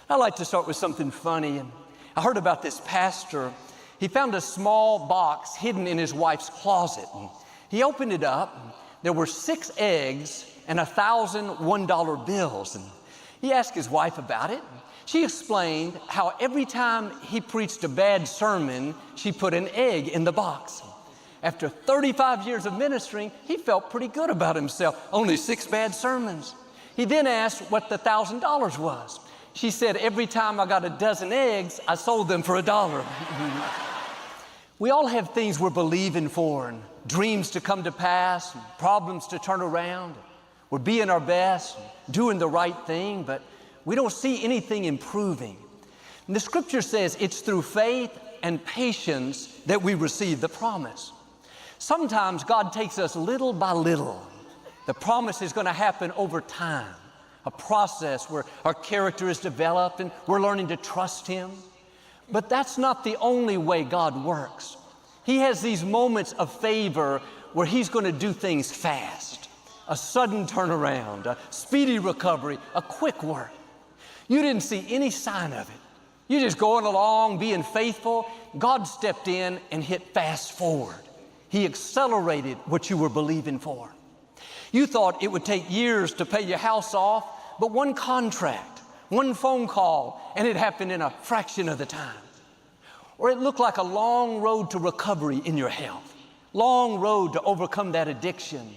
I like to start with something funny. And I heard about this pastor. He found a small box hidden in his wife's closet. And he opened it up. And there were 6 eggs and 1,000 $1 bills. And he asked his wife about it. She explained how every time he preached a bad sermon, she put an egg in the box. After 35 years of ministering, he felt pretty good about himself. Only 6 bad sermons. He then asked what the $1,000 was. She said, every time I got a dozen eggs, I sold them for $1. We all have things we're believing for, and dreams to come to pass, and problems to turn around. We're being our best, doing the right thing, but we don't see anything improving. And the scripture says it's through faith and patience that we receive the promise. Sometimes God takes us little by little. The promise is going to happen over time, a process where our character is developed and we're learning to trust Him. But that's not the only way God works. He has these moments of favor where He's going to do things fast, a sudden turnaround, a speedy recovery, a quick work. You didn't see any sign of it. You're just going along, being faithful. God stepped in and hit fast forward. He accelerated what you were believing for. You thought it would take years to pay your house off, but one contract, one phone call, and it happened in a fraction of the time. Or it looked like a long road to recovery in your health, long road to overcome that addiction,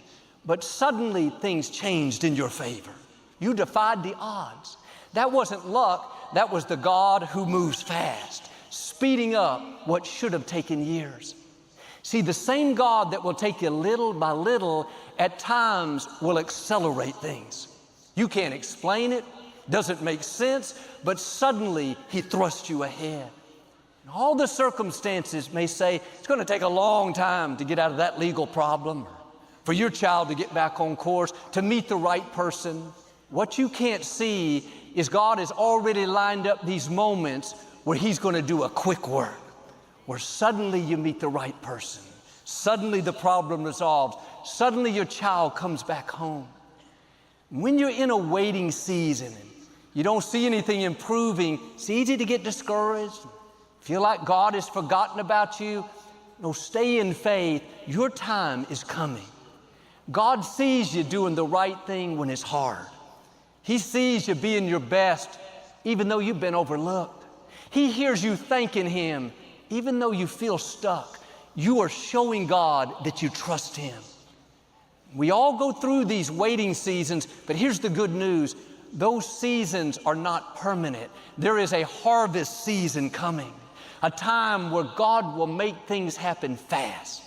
but suddenly things changed in your favor. You defied the odds. That wasn't luck, that was the God who moves fast, speeding up what should have taken years. See, the same God that will take you little by little at times will accelerate things. You can't explain it, doesn't make sense, but suddenly He thrusts you ahead. And all the circumstances may say it's going to take a long time to get out of that legal problem, or for your child to get back on course, to meet the right person. What you can't see is God has already lined up these moments where He's going to do a quick work, where suddenly you meet the right person. Suddenly the problem resolves. Suddenly your child comes back home. When you're in a waiting season and you don't see anything improving, it's easy to get discouraged, feel like God has forgotten about you. No, stay in faith. Your time is coming. God sees you doing the right thing when it's hard. He sees you being your best even though you've been overlooked. He hears you thanking Him even though you feel stuck. You are showing God that you trust Him. We all go through these waiting seasons, but here's the good news. Those seasons are not permanent. There is a harvest season coming, a time where God will make things happen fast,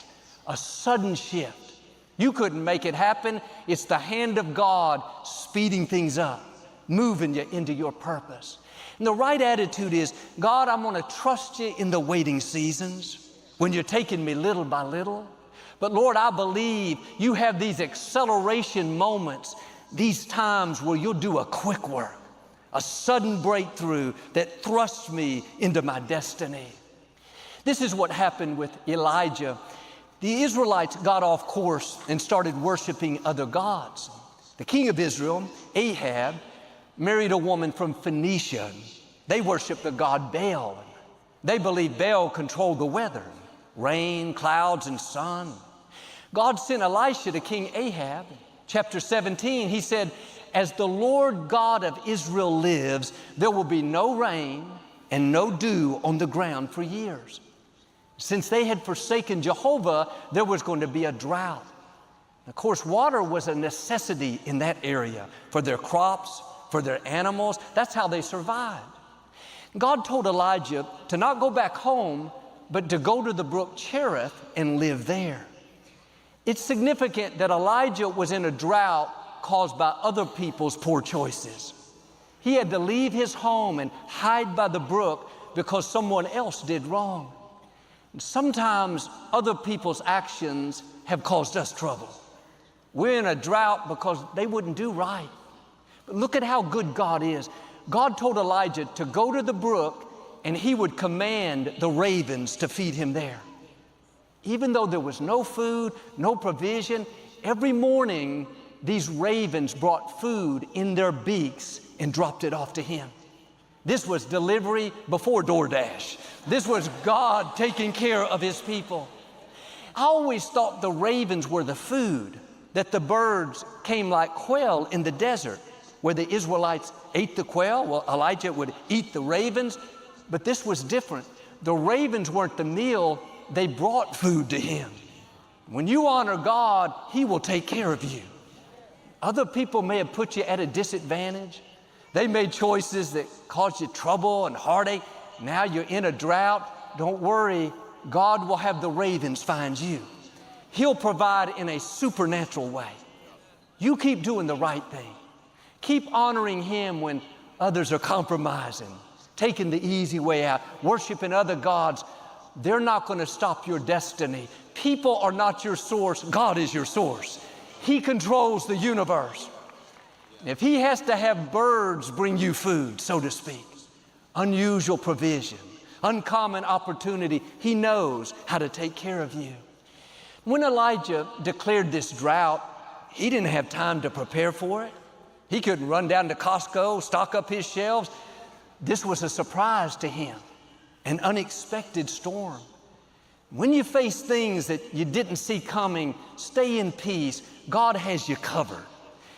a sudden shift. You couldn't make it happen. It's the hand of God speeding things up, moving you into your purpose. And the right attitude is, God, I'm going to trust You in the waiting seasons when You're taking me little by little. But Lord, I believe You have these acceleration moments, these times where You'll do a quick work, a sudden breakthrough that thrusts me into my destiny. This is what happened with Elijah. The Israelites got off course and started worshiping other gods. The king of Israel, Ahab, married a woman from Phoenicia. They worshiped the god Baal. They believed Baal controlled the weather, rain, clouds, and sun. God sent Elisha to King Ahab. Chapter 17, he said, as the Lord God of Israel lives, there will be no rain and no dew on the ground for years. Since they had forsaken Jehovah, there was going to be a drought. Of course, water was a necessity in that area for their crops, for their animals. That's how they survived. God told Elijah to not go back home, but to go to the brook Cherith and live there. It's significant that Elijah was in a drought caused by other people's poor choices. He had to leave his home and hide by the brook because someone else did wrong. And sometimes other people's actions have caused us trouble. We're in a drought because they wouldn't do right. But look at how good God is. God told Elijah to go to the brook and He would command the ravens to feed him there. Even though there was no food, no provision, every morning these ravens brought food in their beaks and dropped it off to him. This was delivery before DoorDash. This was God taking care of his people. I always thought the ravens were the food, that the birds came like quail in the desert, where the Israelites ate the quail. Well, Elijah would eat the ravens, but this was different. The ravens weren't the meal, they brought food to him. When you honor God, he will take care of you. Other people may have put you at a disadvantage. They made choices that caused you trouble and heartache. Now you're in a drought. Don't worry, God will have the ravens find you. He'll provide in a supernatural way. You keep doing the right thing. Keep honoring him when others are compromising, taking the easy way out, worshiping other gods. They're not going to stop your destiny. People are not your source. God is your source. He controls the universe. If he has to have birds bring you food, so to speak, unusual provision, uncommon opportunity, he knows how to take care of you. When Elijah declared this drought, he didn't have time to prepare for it. He couldn't run down to Costco, stock up his shelves. This was a surprise to him, an unexpected storm. When you face things that you didn't see coming, stay in peace. God has you covered.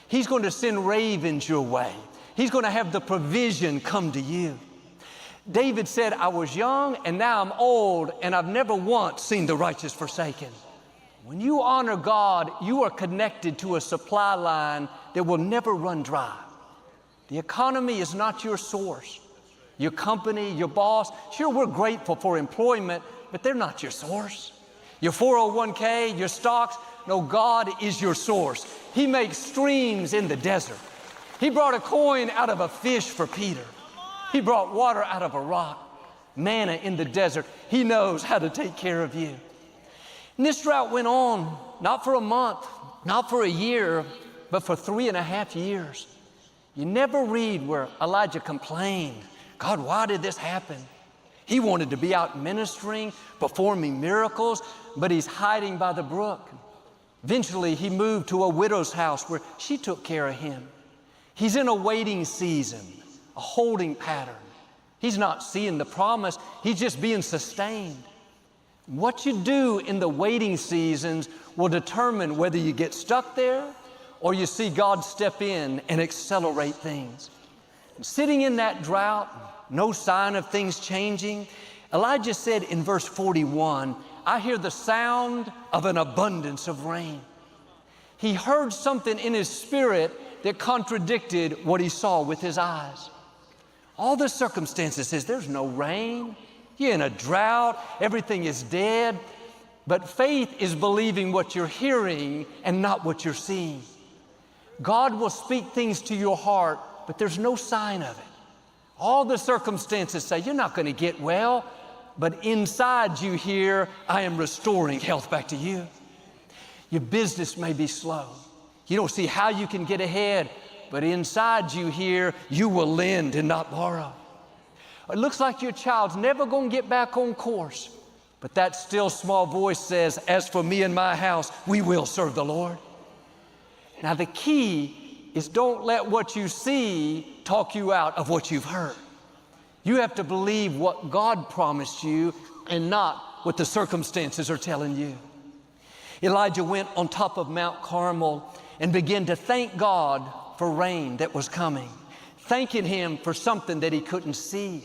He's going to send ravens your way. He's going to have the provision come to you. David said, I was young and now I'm old and I've never once seen the righteous forsaken. When you honor God, you are connected to a supply line that will never run dry. The economy is not your source. Your company, your boss, sure, we're grateful for employment, but they're not your source. Your 401k, your stocks, no, God is your source. He makes streams in the desert. He brought a coin out of a fish for Peter. He brought water out of a rock, manna in the desert. He knows how to take care of you. And this drought went on, not for a month, not for a year, but for 3.5 years. You never read where Elijah complained, God, why did this happen? He wanted to be out ministering, performing miracles, but he's hiding by the brook. Eventually, he moved to a widow's house where she took care of him. He's in a waiting season, a holding pattern. He's not seeing the promise. He's just being sustained. What you do in the waiting seasons will determine whether you get stuck there or you see God step in and accelerate things. Sitting in that drought, no sign of things changing, Elijah said in verse 41, I hear the sound of an abundance of rain. He heard something in his spirit that contradicted what he saw with his eyes. All the circumstances says there's no rain. You're in a drought. Everything is dead. But faith is believing what you're hearing and not what you're seeing. God will speak things to your heart, but there's no sign of it. All the circumstances say you're not going to get well, but inside you hear, I am restoring health back to you. Your business may be slow. You don't see how you can get ahead, but inside you hear, you will lend and not borrow. It looks like your child's never going to get back on course, but that still small voice says, as for me and my house, we will serve the Lord. Now the key is don't let what you see talk you out of what you've heard. You have to believe what God promised you and not what the circumstances are telling you. Elijah went on top of Mount Carmel and began to thank God for rain that was coming, thanking him for something that he couldn't see.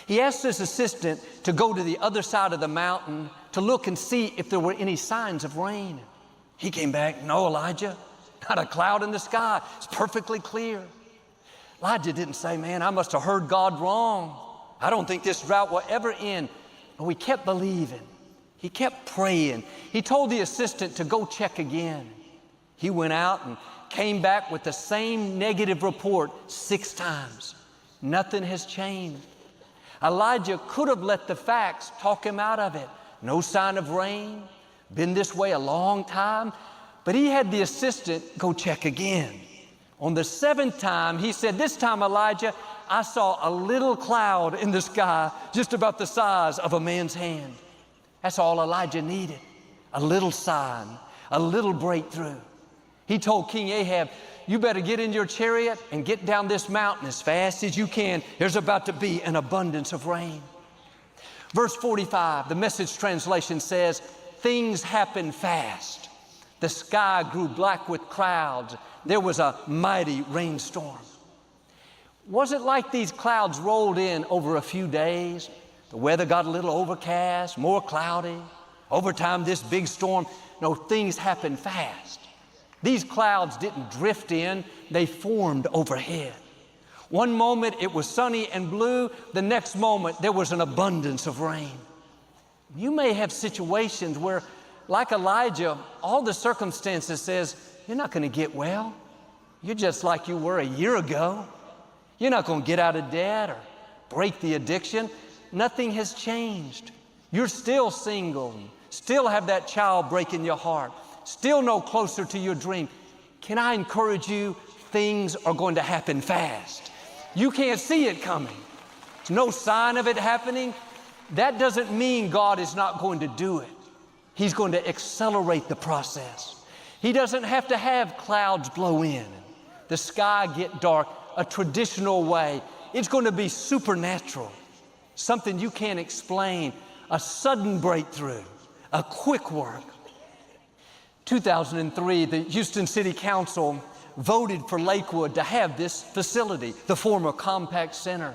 He asked his assistant to go to the other side of the mountain to look and see if there were any signs of rain. He came back, no, Elijah, not a cloud in the sky. It's perfectly clear. Elijah didn't say, man, I must have heard God wrong. I don't think this drought will ever end. But we kept believing. He kept praying. He told the assistant to go check again. He went out and came back with the same negative report 6 times. Nothing has changed. Elijah could have let the facts talk him out of it. No sign of rain, been this way a long time. But he had the assistant go check again. On the 7th time, he said, this time, Elijah, I saw a little cloud in the sky, just about the size of a man's hand. That's all Elijah needed, a little sign, a little breakthrough. He told King Ahab, you better get in your chariot and get down this mountain as fast as you can. There's about to be an abundance of rain. Verse 45, the Message translation says, things happened fast. The sky grew black with clouds. There was a mighty rainstorm. Wasn't like these clouds rolled in over a few days. The weather got a little overcast, more cloudy. Over time, this big storm. No, things happened fast. These clouds didn't drift in, they formed overhead. One moment it was sunny and blue, the next moment there was an abundance of rain. You may have situations where, like Elijah, all the circumstances says, you're not going to get well. You're just like you were a year ago. You're not going to get out of debt or break the addiction. Nothing has changed. You're still single, still have that child breaking your heart, still no closer to your dream. Can I encourage you? Things are going to happen fast. You can't see it coming. There's no sign of it happening. That doesn't mean God is not going to do it. He's going to accelerate the process. He doesn't have to have clouds blow in, the sky get dark a traditional way. It's going to be supernatural, something you can't explain, a sudden breakthrough, a quick work. 2003, the Houston City Council voted for Lakewood to have this facility, the former Compaq Center.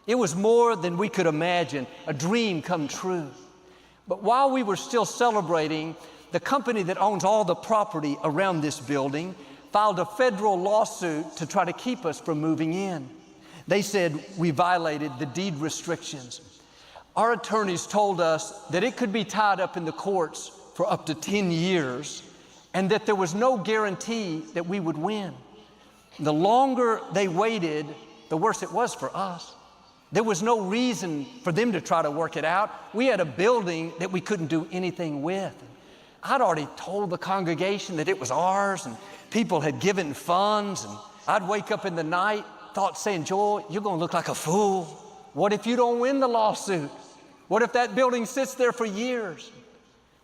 It was more than we could imagine, a dream come true. But while we were still celebrating, the company that owns all the property around this building filed a federal lawsuit to try to keep us from moving in. They said we violated the deed restrictions. Our attorneys told us that it could be tied up in the courts for up to 10 years and that there was no guarantee that we would win. The longer they waited, the worse it was for us. There was no reason for them to try to work it out. We had a building that we couldn't do anything with. I'd already told the congregation that it was ours and people had given funds, and I'd wake up in the night, saying, Joel, you're going to look like a fool. What if you don't win the lawsuit? What if that building sits there for years?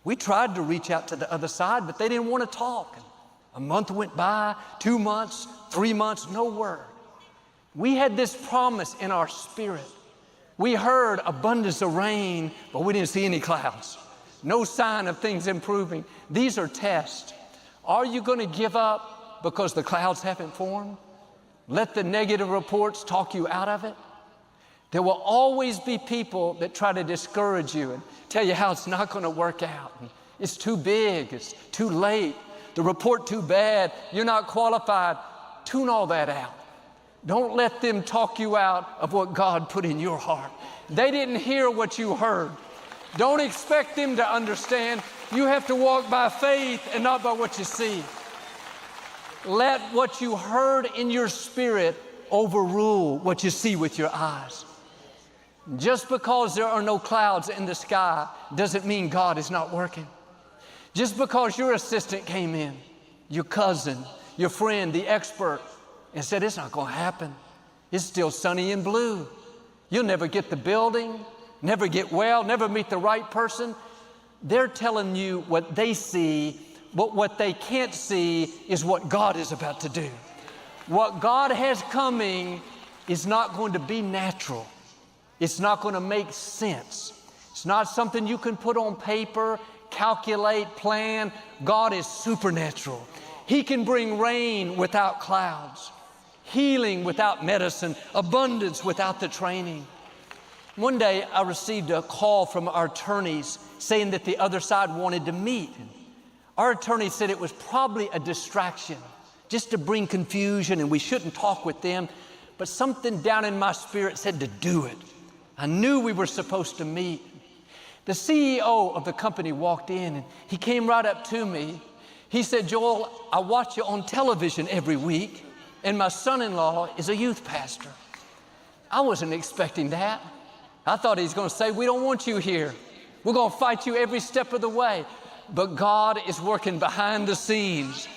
We tried to reach out to the other side, but they didn't want to talk. A month went by, 2 months, 3 months, no word. We had this promise in our spirit. We heard abundance of rain, but we didn't see any clouds. No sign of things improving. These are tests. Are you going to give up because the clouds haven't formed? Let the negative reports talk you out of it? There will always be people that try to discourage you and tell you how it's not going to work out. It's too big, it's too late, the report too bad, you're not qualified. Tune all that out. Don't let them talk you out of what God put in your heart. They didn't hear what you heard. Don't expect them to understand. You have to walk by faith and not by what you see. Let what you heard in your spirit overrule what you see with your eyes. Just because there are no clouds in the sky doesn't mean God is not working. Just because your assistant came in, your cousin, your friend, the expert, and said, it's not going to happen. It's still sunny and blue. You'll never get the building, never get well, never meet the right person. They're telling you what they see, but what they can't see is what God is about to do. What God has coming is not going to be natural. It's not going to make sense. It's not something you can put on paper, calculate, plan. God is supernatural. He can bring rain without clouds, healing without medicine, abundance without the training. One day I received a call from our attorneys saying that the other side wanted to meet. Our attorney said it was probably a distraction, just to bring confusion and we shouldn't talk with them. But something down in my spirit said to do it. I knew we were supposed to meet. The CEO of the company walked in and he came right up to me. He said, Joel, I watch you on television every week, and my son-in-law is a youth pastor. I wasn't expecting that. I thought he's going to say, we don't want you here. We're going to fight you every step of the way. But God is working behind the scenes,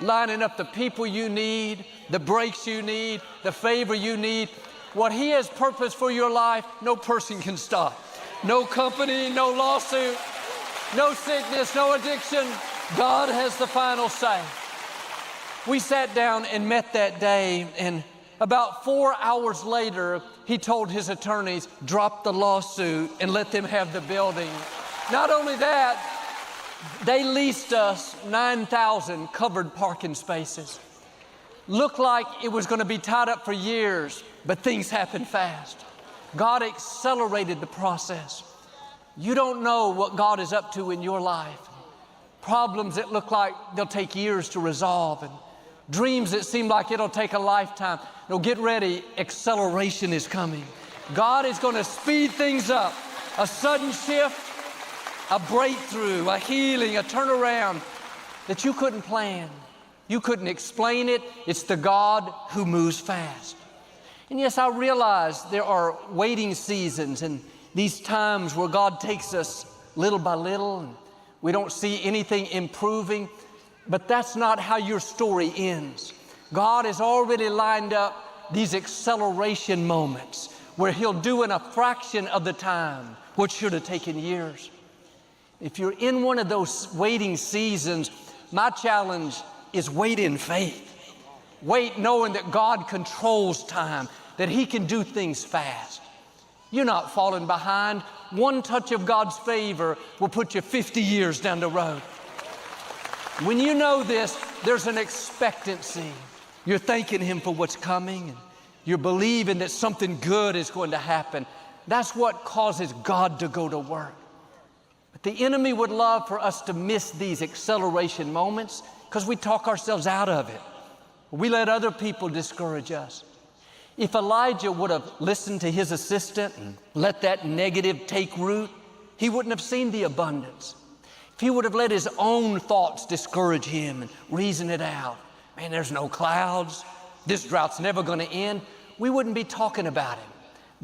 lining up the people you need, the breaks you need, the favor you need. What He has purpose for your life, no person can stop. No company, no lawsuit, no sickness, no addiction. God has the final say. We sat down and met that day, and about 4 hours later, he told his attorneys, drop the lawsuit and let them have the building. Not only that, they leased us 9,000 covered parking spaces. Looked like it was going to be tied up for years, but things happened fast. God accelerated the process. You don't know what God is up to in your life. Problems that look like they'll take years to resolve, and dreams that seem like it'll take a lifetime. No, get ready, acceleration is coming. God is going to speed things up. A sudden shift, a breakthrough, a healing, a turnaround that you couldn't plan. You couldn't explain it. It's the God who moves fast. And yes, I realize there are waiting seasons and these times where God takes us little by little and we don't see anything improving, but that's not how your story ends. God has already lined up these acceleration moments where He'll do in a fraction of the time what should have taken years. If you're in one of those waiting seasons, my challenge is wait in faith. Wait knowing that God controls time, that He can do things fast. You're not falling behind. One touch of God's favor will put you 50 years down the road. When you know this, there's an expectancy. You're thanking Him for what's coming, and you're believing that something good is going to happen. That's what causes God to go to work. But the enemy would love for us to miss these acceleration moments because we talk ourselves out of it. We let other people discourage us. If Elijah would have listened to his assistant and let that negative take root, he wouldn't have seen the abundance. If he would have let his own thoughts discourage him and reason it out, man, there's no clouds, this drought's never going to end, we wouldn't be talking about him.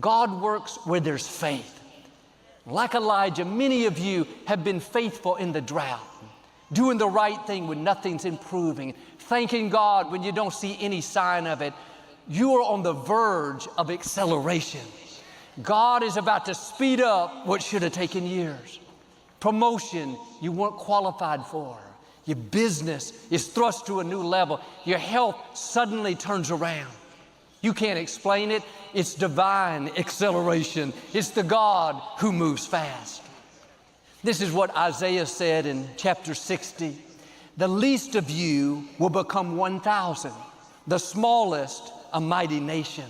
God works where there's faith. Like Elijah, many of you have been faithful in the drought, doing the right thing when nothing's improving, thanking God when you don't see any sign of it. You are on the verge of acceleration. God is about to speed up what should have taken years. Promotion you weren't qualified for. Your business is thrust to a new level. Your health suddenly turns around. You can't explain it. It's divine acceleration. It's the God who moves fast. This is what Isaiah said in chapter 60. The least of you will become 1,000. The smallest, a mighty nation.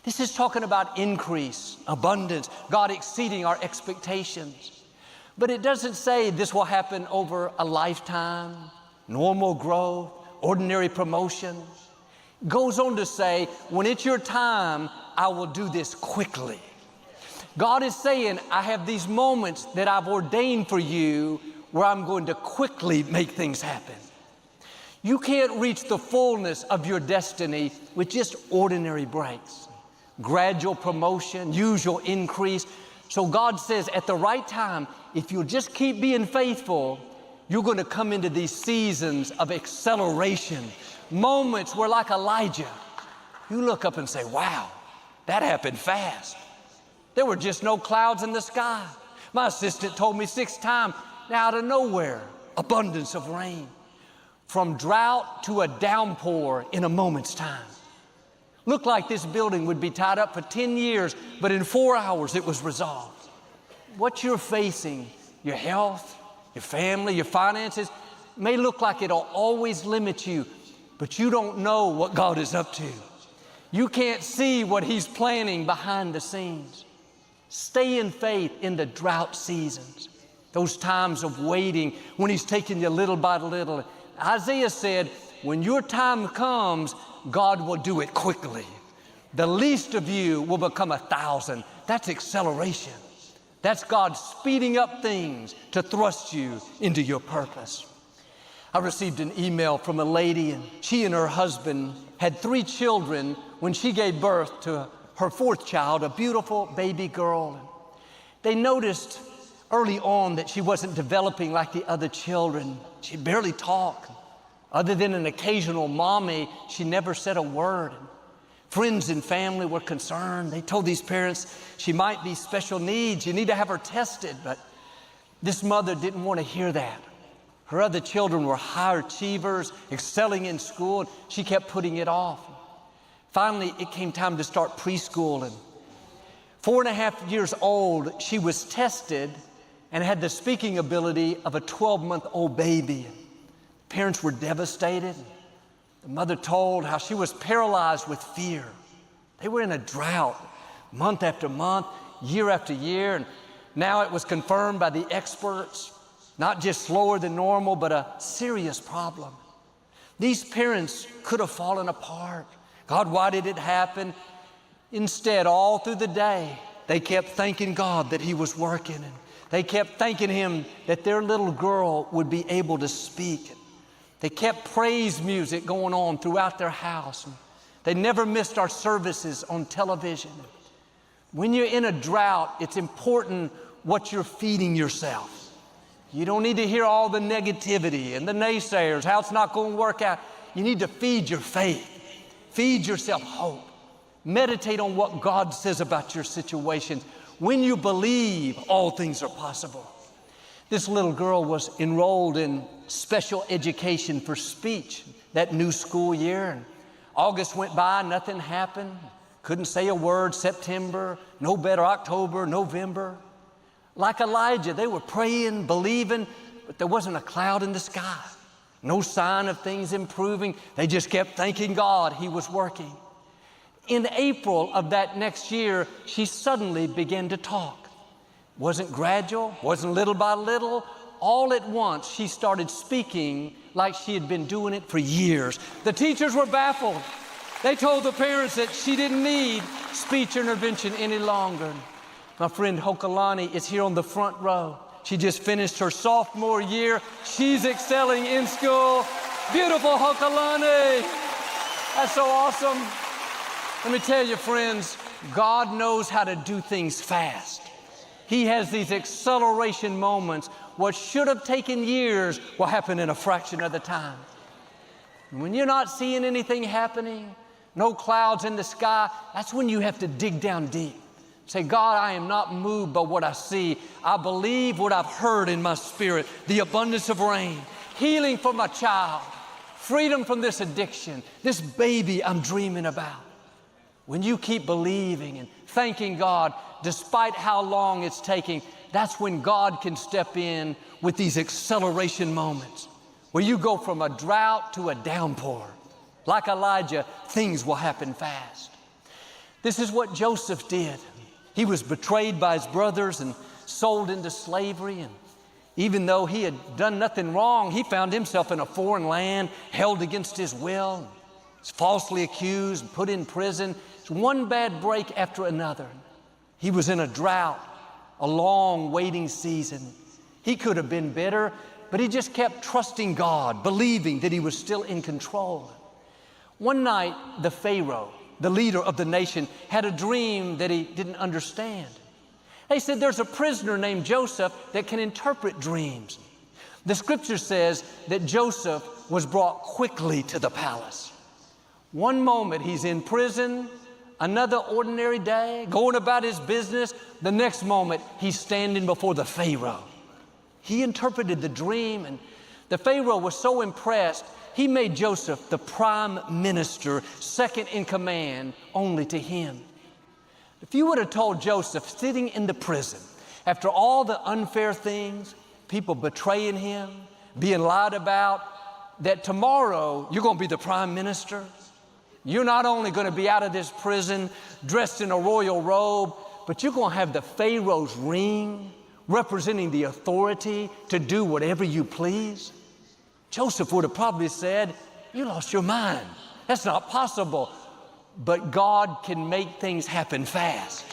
This is talking about increase, abundance, God exceeding our expectations. But it doesn't say this will happen over a lifetime, normal growth, ordinary promotion. It goes on to say, when it's your time, I will do this quickly. God is saying, I have these moments that I've ordained for you where I'm going to quickly make things happen. You can't reach the fullness of your destiny with just ordinary breaks, gradual promotion, usual increase. So God says at the right time, if you'll just keep being faithful, you're going to come into these seasons of acceleration, moments where, like Elijah, you look up and say, wow, that happened fast. There were just no clouds in the sky. My assistant told me 6 times, out of nowhere, abundance of rain. From drought to a downpour in a moment's time. Looked like this building would be tied up for 10 years, but in 4 hours it was resolved. What you're facing, your health, your family, your finances, may look like it'll always limit you, but you don't know what God is up to. You can't see what He's planning behind the scenes. Stay in faith in the drought seasons, those times of waiting when He's taking you little by little. Isaiah said, when your time comes, God will do it quickly. The least of you will become 1,000. That's acceleration. That's God speeding up things to thrust you into your purpose. I received an email from a lady, and she and her husband had 3 children when she gave birth to her 4th child, a beautiful baby girl. They noticed early on that she wasn't developing like the other children. She barely talked. Other than an occasional mommy, she never said a word. Friends and family were concerned. They told these parents she might be special needs. You need to have her tested. But this mother didn't want to hear that. Her other children were high achievers, excelling in school, and she kept putting it off. Finally, it came time to start preschool, and 4.5 years old, she was tested and had the speaking ability of a 12-month-old baby. Parents were devastated. The mother told how she was paralyzed with fear. They were in a drought, month after month, year after year, and now it was confirmed by the experts, not just slower than normal, but a serious problem. These parents could have fallen apart. God, why did it happen? Instead, all through the day, they kept thanking God that He was working, and they kept thanking Him that their little girl would be able to speak. They kept praise music going on throughout their house. They never missed our services on television. When you're in a drought, it's important what you're feeding yourself. You don't need to hear all the negativity and the naysayers, how it's not going to work out. You need to feed your faith. Feed yourself hope. Meditate on what God says about your situation. When you believe, all things are possible. This little girl was enrolled in special education for speech that new school year. And August went by, nothing happened. Couldn't say a word. September, no better. October, November. Like Elijah, they were praying, believing, but there wasn't a cloud in the sky. No sign of things improving. They just kept thanking God He was working. In April of that next year, she suddenly began to talk. Wasn't gradual, wasn't little by little. All at once, she started speaking like she had been doing it for years. The teachers were baffled. They told the parents that she didn't need speech intervention any longer. My friend Hokalani is here on the front row. She just finished her sophomore year. She's excelling in school. Beautiful Hokalani. That's so awesome. Let me tell you, friends, God knows how to do things fast. He has these acceleration moments. What should have taken years will happen in a fraction of the time. And when you're not seeing anything happening, no clouds in the sky, that's when you have to dig down deep. Say, God, I am not moved by what I see. I believe what I've heard in my spirit, the abundance of rain, healing for my child, freedom from this addiction, this baby I'm dreaming about. When you keep believing and thanking God, despite how long it's taking, that's when God can step in with these acceleration moments where you go from a drought to a downpour. Like Elijah, things will happen fast. This is what Joseph did. He was betrayed by his brothers and sold into slavery. And even though he had done nothing wrong, he found himself in a foreign land, held against his will, was falsely accused, and put in prison. It's one bad break after another. He was in a drought, a long waiting season. He could have been bitter, but he just kept trusting God, believing that He was still in control. One night, the Pharaoh, the leader of the nation, had a dream that he didn't understand. They said there's a prisoner named Joseph that can interpret dreams. The scripture says that Joseph was brought quickly to the palace. One moment he's in prison, another ordinary day, going about his business. The next moment he's standing before the Pharaoh. He interpreted the dream, and the Pharaoh was so impressed, he made Joseph the prime minister, second in command only to him. If you would have told Joseph sitting in the prison, after all the unfair things, people betraying him, being lied about, that tomorrow you're going to be the prime minister, you're not only going to be out of this prison dressed in a royal robe, but you're going to have the Pharaoh's ring representing the authority to do whatever you please. Joseph would have probably said, you lost your mind. That's not possible. But God can make things happen fast.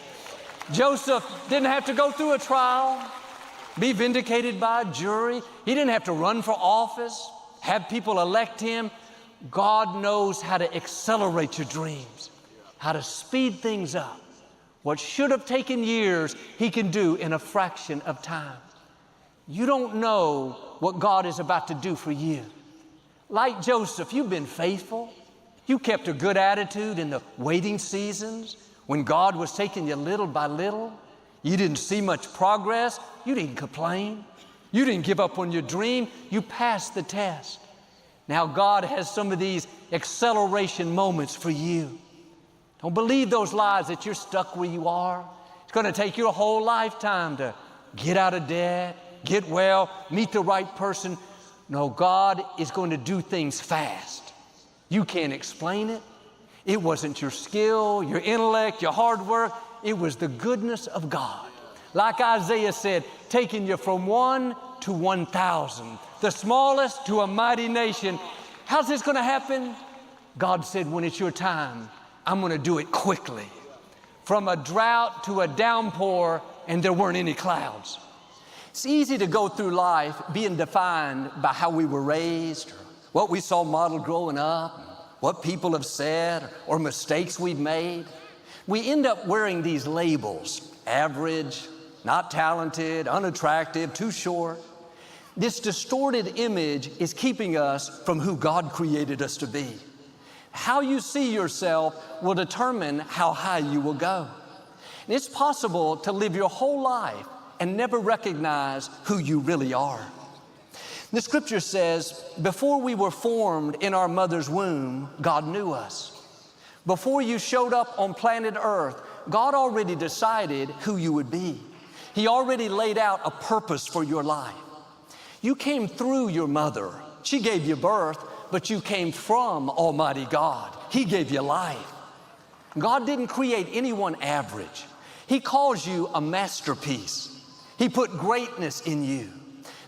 Joseph didn't have to go through a trial, be vindicated by a jury. He didn't have to run for office, have people elect him. God knows how to accelerate your dreams, how to speed things up. What should have taken years, He can do in a fraction of time. You don't know what God is about to do for you. Like Joseph, you've been faithful. You kept a good attitude in the waiting seasons when God was taking you little by little. You didn't see much progress. You didn't complain. You didn't give up on your dream. You passed the test. Now God has some of these acceleration moments for you. Don't believe those lies that you're stuck where you are. It's going to take you a whole lifetime to get out of debt, get well, meet the right person. No, God is going to do things fast. You can't explain it. It wasn't your skill, your intellect, your hard work. It was the goodness of God. Like Isaiah said, taking you from 1 to 1,000, the smallest to a mighty nation. How's this going to happen? God said, when it's your time, I'm going to do it quickly. From a drought to a downpour, and there weren't any clouds. It's easy to go through life being defined by how we were raised, or what we saw modeled growing up, what people have said, or mistakes we've made. We end up wearing these labels: average, not talented, unattractive, too short. This distorted image is keeping us from who God created us to be. How you see yourself will determine how high you will go. And it's possible to live your whole life and never recognize who you really are. The scripture says, before we were formed in our mother's womb, God knew us. Before you showed up on planet Earth, God already decided who you would be. He already laid out a purpose for your life. You came through your mother. She gave you birth, but you came from Almighty God. He gave you life. God didn't create anyone average. He calls you a masterpiece. He put greatness in you.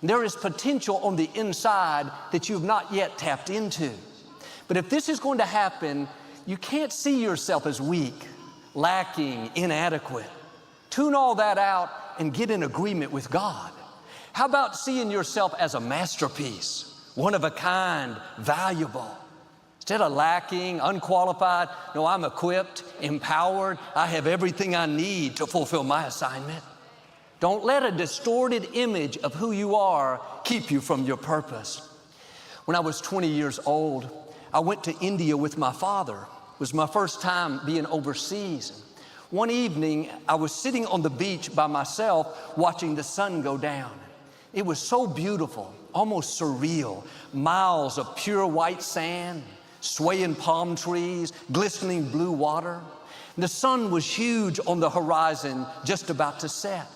There is potential on the inside that you've not yet tapped into. But if this is going to happen, you can't see yourself as weak, lacking, inadequate. Tune all that out and get in agreement with God. How about seeing yourself as a masterpiece, one of a kind, valuable? Instead of lacking, unqualified, no, I'm equipped, empowered. I have everything I need to fulfill my assignment. Don't let a distorted image of who you are keep you from your purpose. When I was 20 years old, I went to India with my father. It was my first time being overseas. One evening, I was sitting on the beach by myself watching the sun go down. It was so beautiful, almost surreal. Miles of pure white sand, swaying palm trees, glistening blue water. The sun was huge on the horizon, just about to set.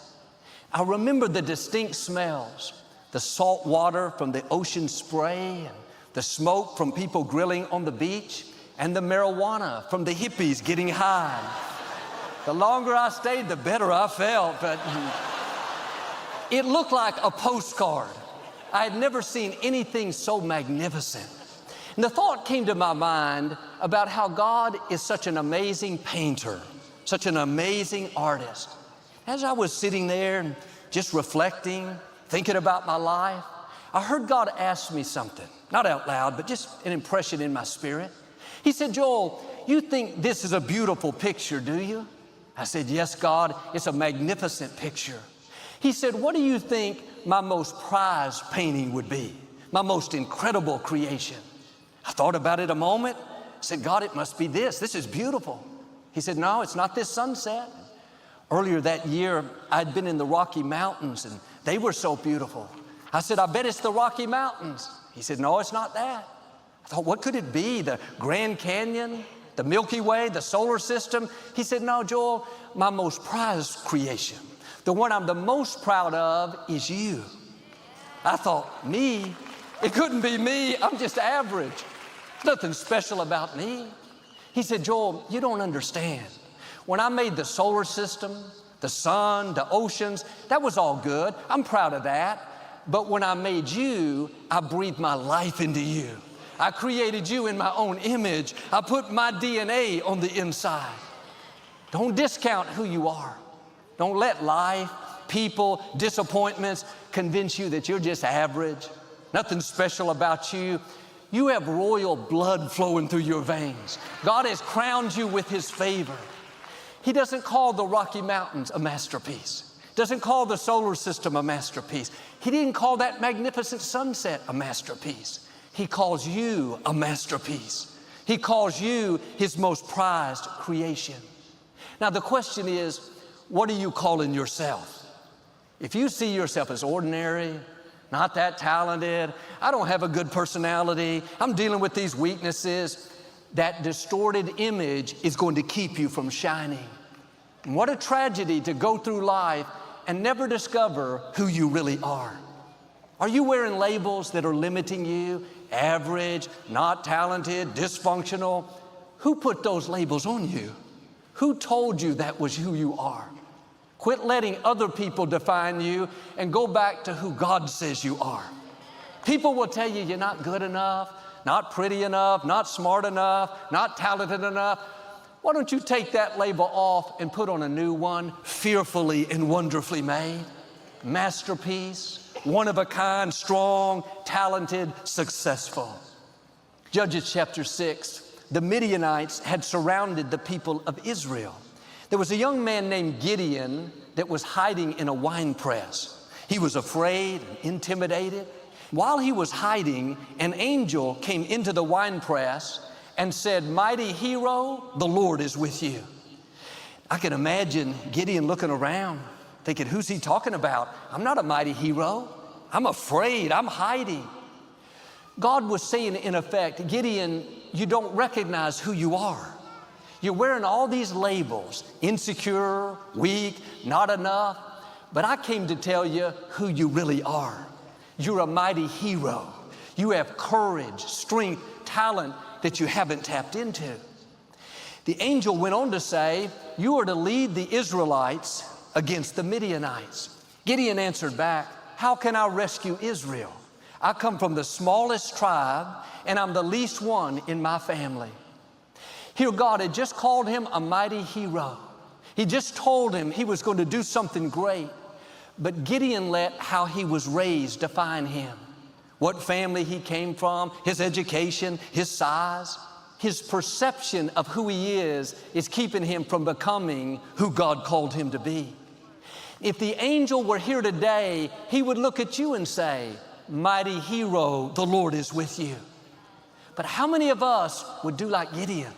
I remember the distinct smells, the salt water from the ocean spray, and the smoke from people grilling on the beach, and the marijuana from the hippies getting high. The longer I stayed, the better I felt, but it looked like a postcard. I had never seen anything so magnificent. And the thought came to my mind about how God is such an amazing painter, such an amazing artist. As I was sitting there and just reflecting, thinking about my life, I heard God ask me something, not out loud, but just an impression in my spirit. He said, Joel, you think this is a beautiful picture, do you? I said, yes, God, it's a magnificent picture. He said, what do you think my most prized painting would be? My most incredible creation? I thought about it a moment. I said, God, it must be this. This is beautiful. He said, no, it's not this sunset. Earlier that year, I'd been in the Rocky Mountains, and they were so beautiful. I said, I bet it's the Rocky Mountains. He said, no, it's not that. I thought, what could it be? The Grand Canyon, the Milky Way, the solar system? He said, no, Joel, my most prized creation, the one I'm the most proud of, is you. I thought, me? It couldn't be me. I'm just average. There's nothing special about me. He said, Joel, you don't understand. When I made the solar system, the sun, the oceans, that was all good. I'm proud of that. But when I made you, I breathed my life into you. I created you in my own image. I put my DNA on the inside. Don't discount who you are. Don't let life, people, disappointments convince you that you're just average. Nothing special about you. You have royal blood flowing through your veins. God has crowned you with His favor. He doesn't call the Rocky Mountains a masterpiece. Doesn't call the solar system a masterpiece. He didn't call that magnificent sunset a masterpiece. He calls you a masterpiece. He calls you His most prized creation. Now the question is, what are you calling yourself? If you see yourself as ordinary, not that talented, I don't have a good personality, I'm dealing with these weaknesses. That distorted image is going to keep you from shining. And what a tragedy to go through life and never discover who you really are. Are you wearing labels that are limiting you? Average, not talented, dysfunctional? Who put those labels on you? Who told you that was who you are? Quit letting other people define you and go back to who God says you are. People will tell you you're not good enough, not pretty enough, not smart enough, not talented enough. Why don't you take that label off and put on a new one? Fearfully and wonderfully made, masterpiece, one of a kind, strong, talented, successful. Judges chapter 6, the Midianites had surrounded the people of Israel. There was a young man named Gideon that was hiding in a wine press. He was afraid and intimidated. While he was hiding, an angel came into the wine press and said, "Mighty hero, the Lord is with you." I can imagine Gideon looking around, thinking, who's he talking about? I'm not a mighty hero. I'm afraid. I'm hiding. God was saying, in effect, Gideon, you don't recognize who you are. You're wearing all these labels, insecure, weak, not enough. But I came to tell you who you really are. You're a mighty hero. You have courage, strength, talent that you haven't tapped into. The angel went on to say, you are to lead the Israelites against the Midianites. Gideon answered back, how can I rescue Israel? I come from the smallest tribe, and I'm the least one in my family. Here, God had just called him a mighty hero. He just told him he was going to do something great. But Gideon let how he was raised define him. What family he came from, his education, his size, his perception of who he is keeping him from becoming who God called him to be. If the angel were here today, he would look at you and say, mighty hero, the Lord is with you. But how many of us would do like Gideon?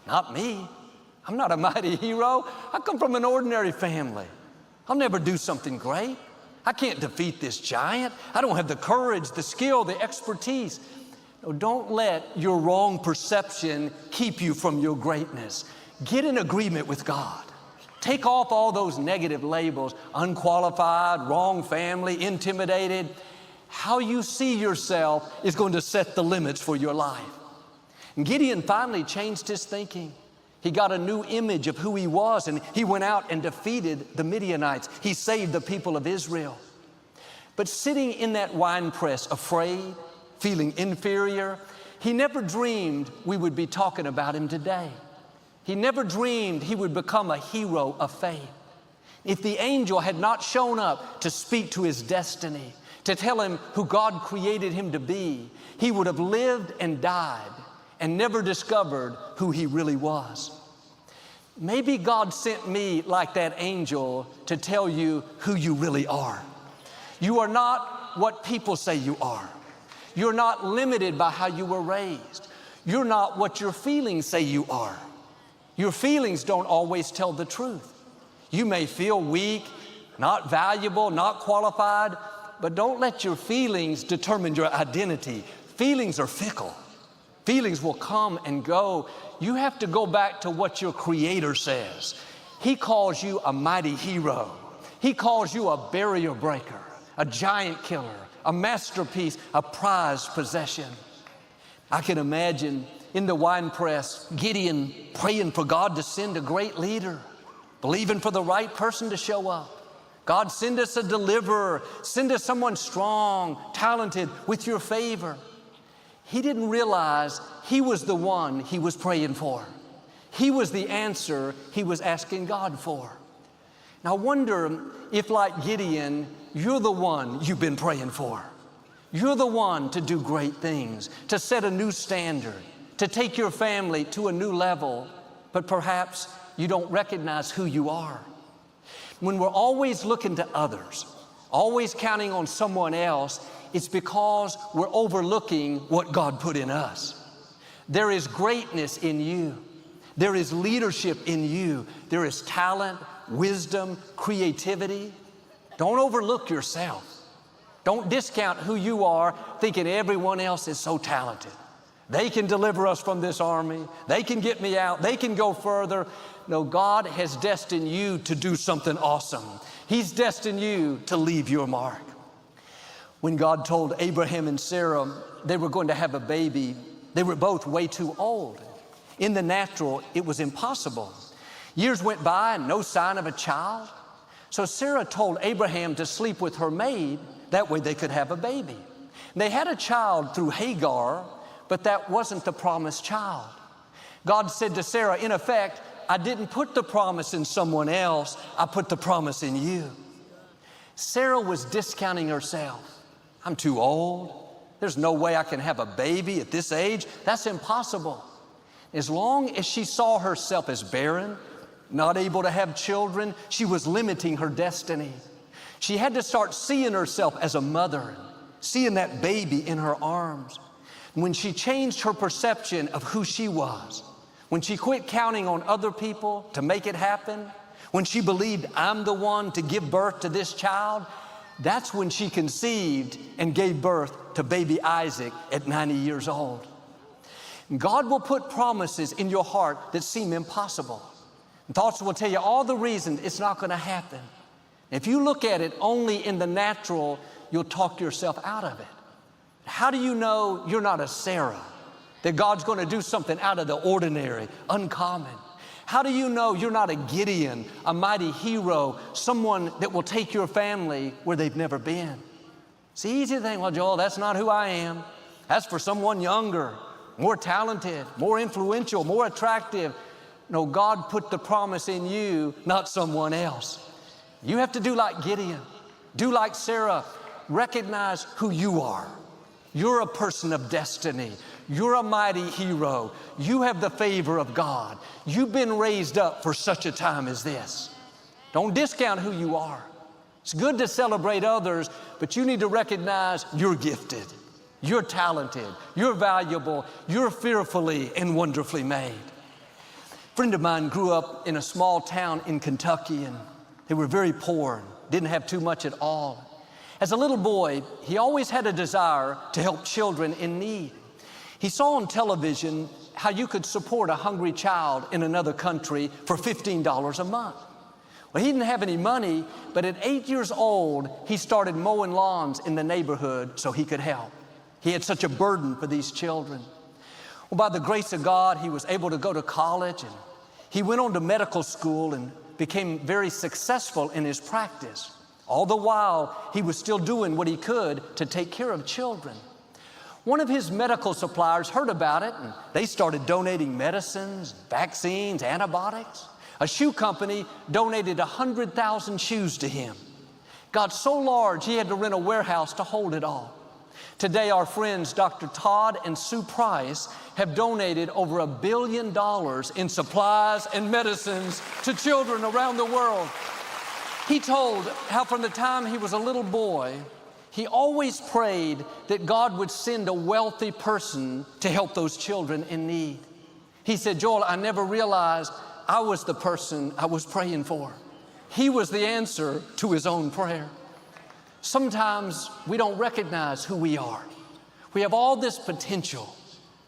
Not me. I'm not a mighty hero. I come from an ordinary family. I'll never do something great. I can't defeat this giant. I don't have the courage, the skill, the expertise. No, don't let your wrong perception keep you from your greatness. Get in agreement with God. Take off all those negative labels, unqualified, wrong family, intimidated. How you see yourself is going to set the limits for your life. And Gideon finally changed his thinking. He got a new image of who he was, and he went out and defeated the Midianites. He saved the people of Israel. But sitting in that wine press, afraid, feeling inferior, he never dreamed we would be talking about him today. He never dreamed he would become a hero of faith. If the angel had not shown up to speak to his destiny, to tell him who God created him to be, he would have lived and died and never discovered who he really was. Maybe God sent me like that angel to tell you who you really are. You are not what people say you are. You're not limited by how you were raised. You're not what your feelings say you are. Your feelings don't always tell the truth. You may feel weak, not valuable, not qualified, but don't let your feelings determine your identity. Feelings are fickle. Feelings will come and go. You have to go back to what your Creator says. He calls you a mighty hero. He calls you a barrier breaker, a giant killer, a masterpiece, a prized possession. I can imagine in the wine press, Gideon praying for God to send a great leader, believing for the right person to show up. God, send us a deliverer. Send us someone strong, talented, with your favor. He didn't realize he was the one he was praying for. He was the answer he was asking God for. Now I wonder if, like Gideon, you're the one you've been praying for. You're the one to do great things, to set a new standard, to take your family to a new level, but perhaps you don't recognize who you are. When we're always looking to others, always counting on someone else, it's because we're overlooking what God put in us. There is greatness in you. There is leadership in you. There is talent, wisdom, creativity. Don't overlook yourself. Don't discount who you are, thinking everyone else is so talented. They can deliver us from this army. They can get me out. They can go further. No, God has destined you to do something awesome. He's destined you to leave your mark. When God told Abraham and Sarah they were going to have a baby, they were both way too old. In the natural, it was impossible. Years went by and no sign of a child. So Sarah told Abraham to sleep with her maid. That way they could have a baby. They had a child through Hagar, but that wasn't the promised child. God said to Sarah, in effect, I didn't put the promise in someone else. I put the promise in you. Sarah was discounting herself. I'm too old. There's no way I can have a baby at this age. That's impossible. As long as she saw herself as barren, not able to have children, she was limiting her destiny. She had to start seeing herself as a mother, seeing that baby in her arms. When she changed her perception of who she was, when she quit counting on other people to make it happen, when she believed I'm the one to give birth to this child, that's when she conceived and gave birth to baby Isaac at 90 years old. God will put promises in your heart that seem impossible. And thoughts will tell you all the reasons it's not going to happen. If you look at it only in the natural, you'll talk yourself out of it. How do you know you're not a Sarah? That God's going to do something out of the ordinary, uncommon? How do you know you're not a Gideon, a mighty hero, someone that will take your family where they've never been? It's easy to think, well, Joel, that's not who I am. That's for someone younger, more talented, more influential, more attractive. No, God put the promise in you, not someone else. You have to do like Gideon, do like Sarah, recognize who you are. You're a person of destiny. You're a mighty hero. You have the favor of God. You've been raised up for such a time as this. Don't discount who you are. It's good to celebrate others, but you need to recognize you're gifted. You're talented. You're valuable. You're fearfully and wonderfully made. A friend of mine grew up in a small town in Kentucky, and they were very poor and didn't have too much at all. As a little boy, he always had a desire to help children in need. He saw on television how you could support a hungry child in another country for $15 a month. Well, he didn't have any money, but at 8 years old, he started mowing lawns in the neighborhood so he could help. He had such a burden for these children. Well, by the grace of God, he was able to go to college, and he went on to medical school and became very successful in his practice. All the while, he was still doing what he could to take care of children. One of his medical suppliers heard about it, and they started donating medicines, vaccines, antibiotics. A shoe company donated 100,000 shoes to him. Got so large, he had to rent a warehouse to hold it all. Today, our friends, Dr. Todd and Sue Price, have donated over $1 billion in supplies and medicines to children around the world. He told how from the time he was a little boy, he always prayed that God would send a wealthy person to help those children in need. He said, Joel, I never realized I was the person I was praying for. He was the answer to his own prayer. Sometimes we don't recognize who we are. We have all this potential,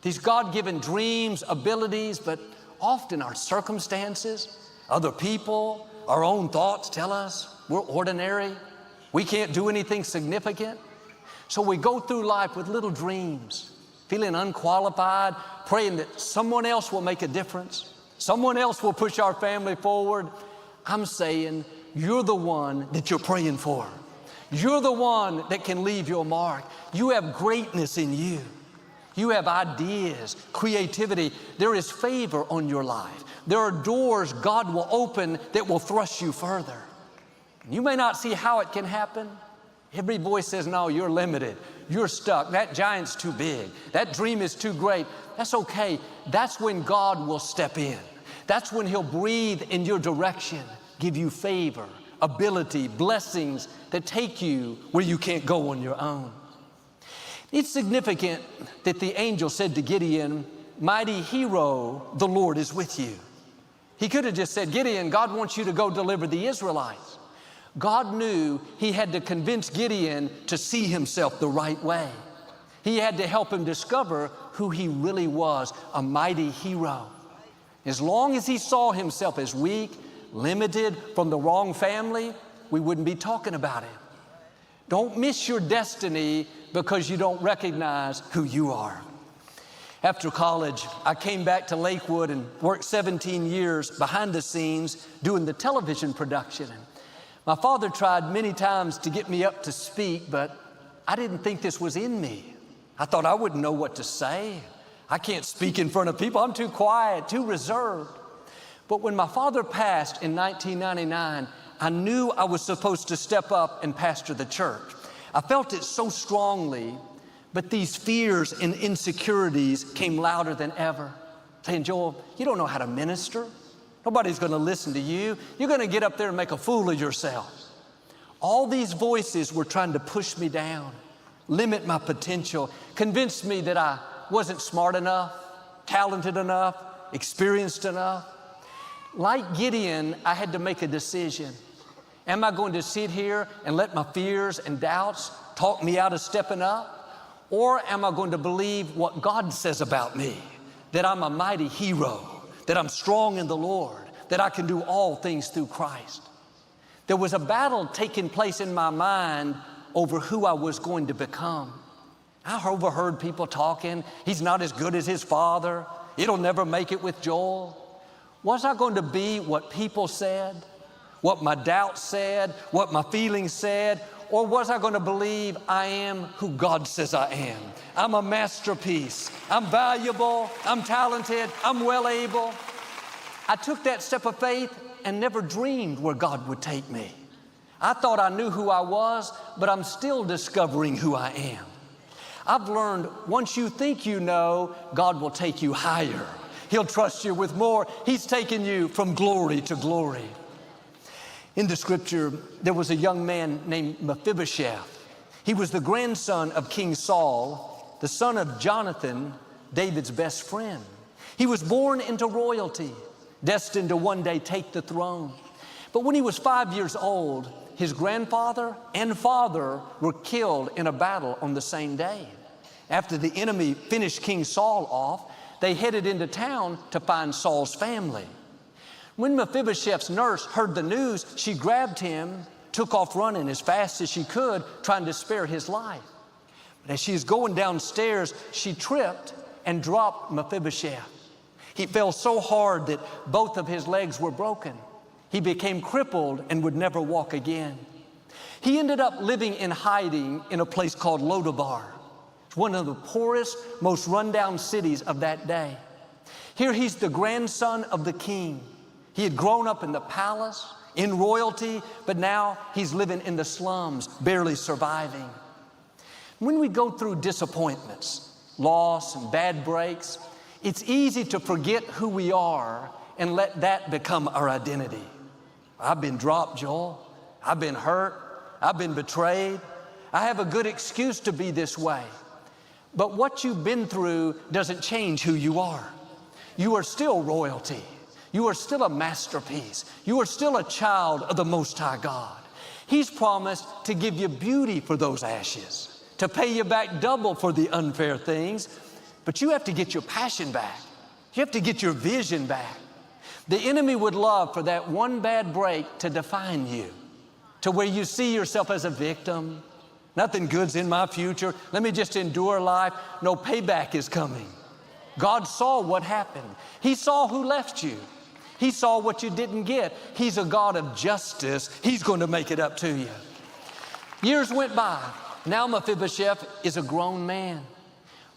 these God-given dreams, abilities, but often our circumstances, other people, our own thoughts tell us we're ordinary. We can't do anything significant. So we go through life with little dreams, feeling unqualified, praying that someone else will make a difference. Someone else will push our family forward. I'm saying you're the one that you're praying for. You're the one that can leave your mark. You have greatness in you. You have ideas, creativity. There is favor on your life. There are doors God will open that will thrust you further. You may not see how it can happen. Every voice says, no, you're limited. You're stuck. That giant's too big. That dream is too great. That's okay. That's when God will step in. That's when He'll breathe in your direction, give you favor, ability, blessings that take you where you can't go on your own. It's significant that the angel said to Gideon, mighty hero, the Lord is with you. He could have just said, Gideon, God wants you to go deliver the Israelites. God knew he had to convince Gideon to see himself the right way. He had to help him discover who he really was, a mighty hero. As long as he saw himself as weak, limited, from the wrong family, we wouldn't be talking about him. Don't miss your destiny because you don't recognize who you are. After college, I came back to Lakewood and worked 17 years behind the scenes doing the television production. My father tried many times to get me up to speak, but I didn't think this was in me. I thought I wouldn't know what to say. I can't speak in front of people. I'm too quiet, too reserved. But when my father passed in 1999, I knew I was supposed to step up and pastor the church. I felt it so strongly, but these fears and insecurities came louder than ever, saying, Joel, you don't know how to minister. Nobody's going to listen to you. You're going to get up there and make a fool of yourself. All these voices were trying to push me down, limit my potential, convince me that I wasn't smart enough, talented enough, experienced enough. Like Gideon, I had to make a decision. Am I going to sit here and let my fears and doubts talk me out of stepping up? Or am I going to believe what God says about me, that I'm a mighty hero, that I'm strong in the Lord, that I can do all things through Christ? There was a battle taking place in my mind over who I was going to become. I overheard people talking, he's not as good as his father, it'll never make it with Joel. Was I going to be what people said, what my doubts said, what my feelings said, or was I going to believe I am who God says I am? I'm a masterpiece, I'm valuable, I'm talented, I'm well able. I took that step of faith and never dreamed where God would take me. I thought I knew who I was, but I'm still discovering who I am. I've learned once you think you know, God will take you higher. He'll trust you with more. He's taken you from glory to glory. In the scripture, there was a young man named Mephibosheth. He was the grandson of King Saul, the son of Jonathan, David's best friend. He was born into royalty, destined to one day take the throne. But when he was 5 years old, his grandfather and father were killed in a battle on the same day. After the enemy finished King Saul off, they headed into town to find Saul's family. When Mephibosheth's nurse heard the news, she grabbed him, took off running as fast as she could, trying to spare his life. But as she was going downstairs, she tripped and dropped Mephibosheth. He fell so hard that both of his legs were broken. He became crippled and would never walk again. He ended up living in hiding in a place called Lodabar. It's one of the poorest, most rundown cities of that day. Here he's the grandson of the king. He had grown up in the palace, in royalty, but now he's living in the slums, barely surviving. When we go through disappointments, loss, and bad breaks, it's easy to forget who we are and let that become our identity. I've been dropped, Joel. I've been hurt. I've been betrayed. I have a good excuse to be this way. But what you've been through doesn't change who you are. You are still royalty. You are still a masterpiece. You are still a child of the Most High God. He's promised to give you beauty for those ashes, to pay you back double for the unfair things, but you have to get your passion back. You have to get your vision back. The enemy would love for that one bad break to define you, to where you see yourself as a victim. Nothing good's in my future. Let me just endure life. No, payback is coming. God saw what happened. He saw who left you. He saw what you didn't get. He's a God of justice. He's going to make it up to you. Years went by. Now Mephibosheth is a grown man.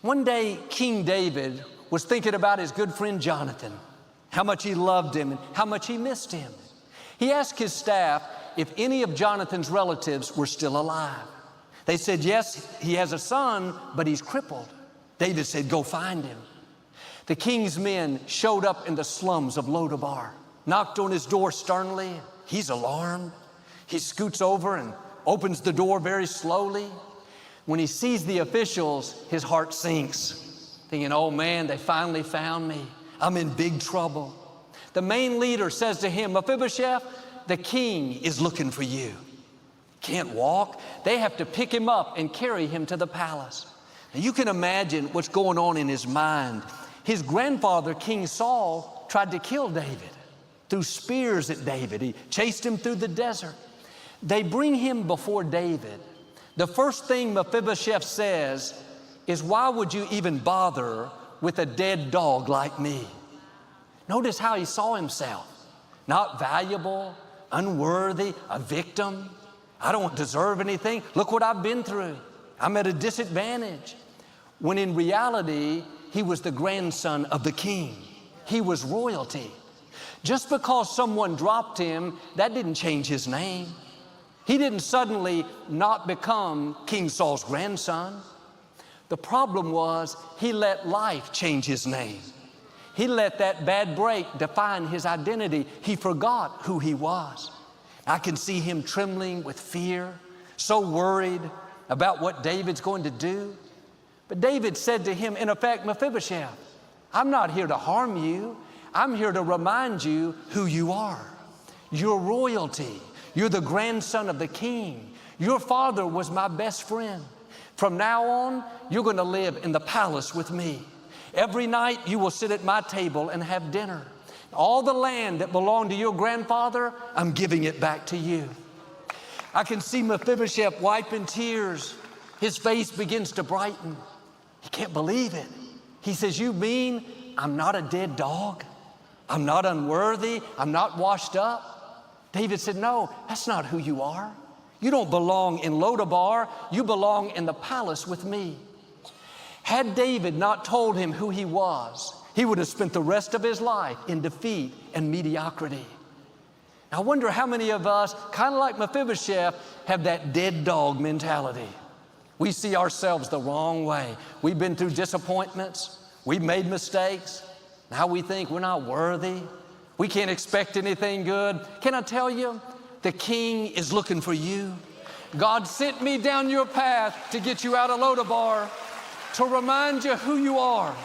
One day, King David was thinking about his good friend Jonathan, how much he loved him and how much he missed him. He asked his staff if any of Jonathan's relatives were still alive. They said, yes, he has a son, but he's crippled. David said, go find him. The king's men showed up in the slums of Lodabar, knocked on his door sternly. He's alarmed. He scoots over and opens the door very slowly. When he sees the officials, his heart sinks, thinking, oh man, they finally found me. I'm in big trouble. The main leader says to him, Mephibosheth, the king is looking for you. Can't walk. They have to pick him up and carry him to the palace. Now you can imagine what's going on in his mind. His grandfather, King Saul, tried to kill David, threw spears at David. He chased him through the desert. They bring him before David. The first thing Mephibosheth says is, why would you even bother with a dead dog like me? Notice how he saw himself. Not valuable, unworthy, a victim. I don't deserve anything. Look what I've been through. I'm at a disadvantage. When in reality, he was the grandson of the king. He was royalty. Just because someone dropped him, that didn't change his name. He didn't suddenly not become King Saul's grandson. The problem was he let life change his name. He let that bad break define his identity. He forgot who he was. I can see him trembling with fear, so worried about what David's going to do. But David said to him, in effect, Mephibosheth, I'm not here to harm you. I'm here to remind you who you are. You're royalty. You're the grandson of the king. Your father was my best friend. From now on, you're going to live in the palace with me. Every night you will sit at my table and have dinner. All the land that belonged to your grandfather, I'm giving it back to you. I can see Mephibosheth wiping tears. His face begins to brighten. He can't believe it. He says, you mean I'm not a dead dog? I'm not unworthy? I'm not washed up? David said, no, that's not who you are. You don't belong in Lodabar. You belong in the palace with me. Had David not told him who he was, he would have spent the rest of his life in defeat and mediocrity. I wonder how many of us, kind of like Mephibosheth, have that dead dog mentality. We see ourselves the wrong way. We've been through disappointments. We've made mistakes. Now we think we're not worthy. We can't expect anything good. Can I tell you, the king is looking for you. God sent me down your path to get you out of Lodabar, to remind you who you are.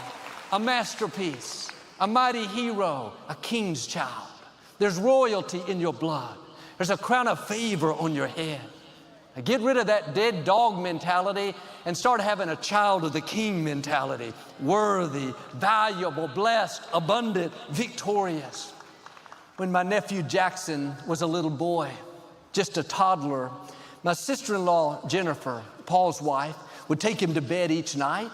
A masterpiece, a mighty hero, a king's child. There's royalty in your blood. There's a crown of favor on your head. Now get rid of that dead dog mentality and start having a child of the king mentality. Worthy, valuable, blessed, abundant, victorious. When my nephew Jackson was a little boy, just a toddler, my sister-in-law Jennifer, Paul's wife, would take him to bed each night.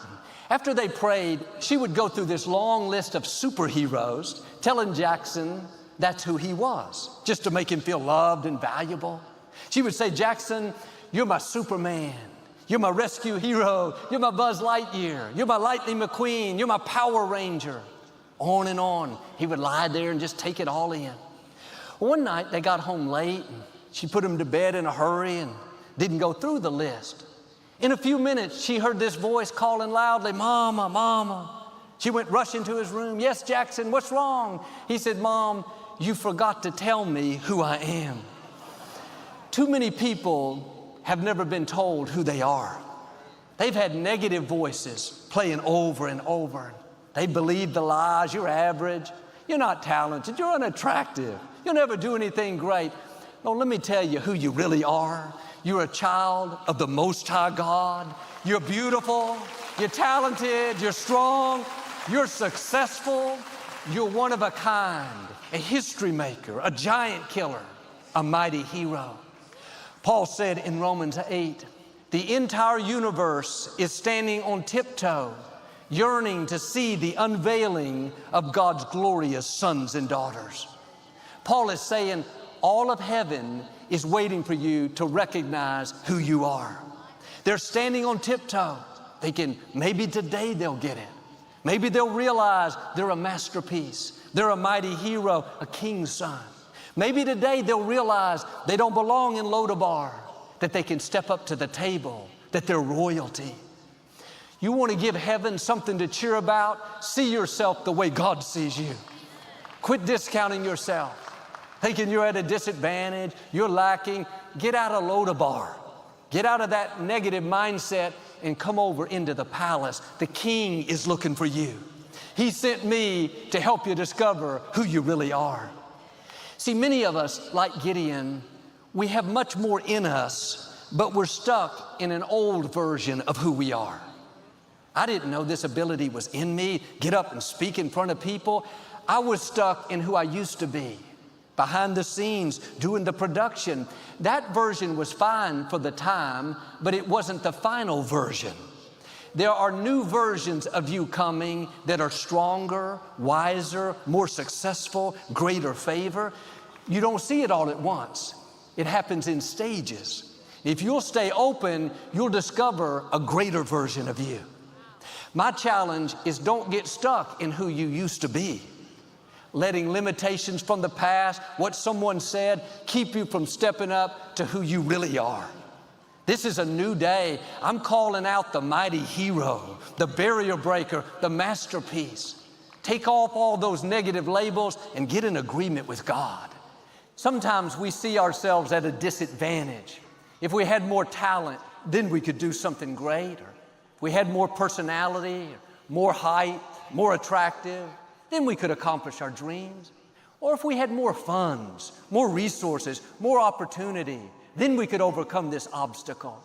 After they prayed, she would go through this long list of superheroes, telling Jackson that's who he was, just to make him feel loved and valuable. She would say, Jackson, you're my Superman. You're my rescue hero. You're my Buzz Lightyear. You're my Lightning McQueen. You're my Power Ranger. On and on. He would lie there and just take it all in. One night, they got home late, and she put him to bed in a hurry and didn't go through the list. In a few minutes, she heard this voice calling loudly, Mama, Mama. She went rushing to his room. Yes, Jackson, what's wrong? He said, Mom, you forgot to tell me who I am. Too many people have never been told who they are. They've had negative voices playing over and over. They believe the lies. You're average. You're not talented. You're unattractive. You'll never do anything great. No, let me tell you who you really are. You're a child of the Most High God. You're beautiful. You're talented. You're strong. You're successful. You're one of a kind, a history maker, a giant killer, a mighty hero. Paul said in Romans 8, the entire universe is standing on tiptoe, yearning to see the unveiling of God's glorious sons and daughters. Paul is saying all of heaven is waiting for you to recognize who you are. They're standing on tiptoe, thinking maybe today they'll get it. Maybe they'll realize they're a masterpiece. They're a mighty hero, a king's son. Maybe today they'll realize they don't belong in Lodabar, that they can step up to the table, that they're royalty. You want to give heaven something to cheer about? See yourself the way God sees you. Quit discounting yourself, thinking you're at a disadvantage, you're lacking. Get out of Lodabar. Get out of that negative mindset and come over into the palace. The king is looking for you. He sent me to help you discover who you really are. See, many of us, like Gideon, We have much more in us, but we're stuck in an old version of who we are. I didn't know this ability was in me, get up and speak in front of people. I was stuck in who I used to be, behind the scenes, doing the production. That version was fine for the time, but it wasn't the final version. There are new versions of you coming that are stronger, wiser, more successful, greater favor. You don't see it all at once. It happens in stages. If you'll stay open, you'll discover a greater version of you. My challenge is don't get stuck in who you used to be. Letting limitations from the past, what someone said, keep you from stepping up to who you really are. This is a new day. I'm calling out the mighty hero, the barrier breaker, the masterpiece. Take off all those negative labels and get in agreement with God. Sometimes we see ourselves at a disadvantage. If we had more talent, then we could do something great. Or if we had more personality, more height, more attractive, then we could accomplish our dreams. Or if we had more funds, more resources, more opportunity, then we could overcome this obstacle.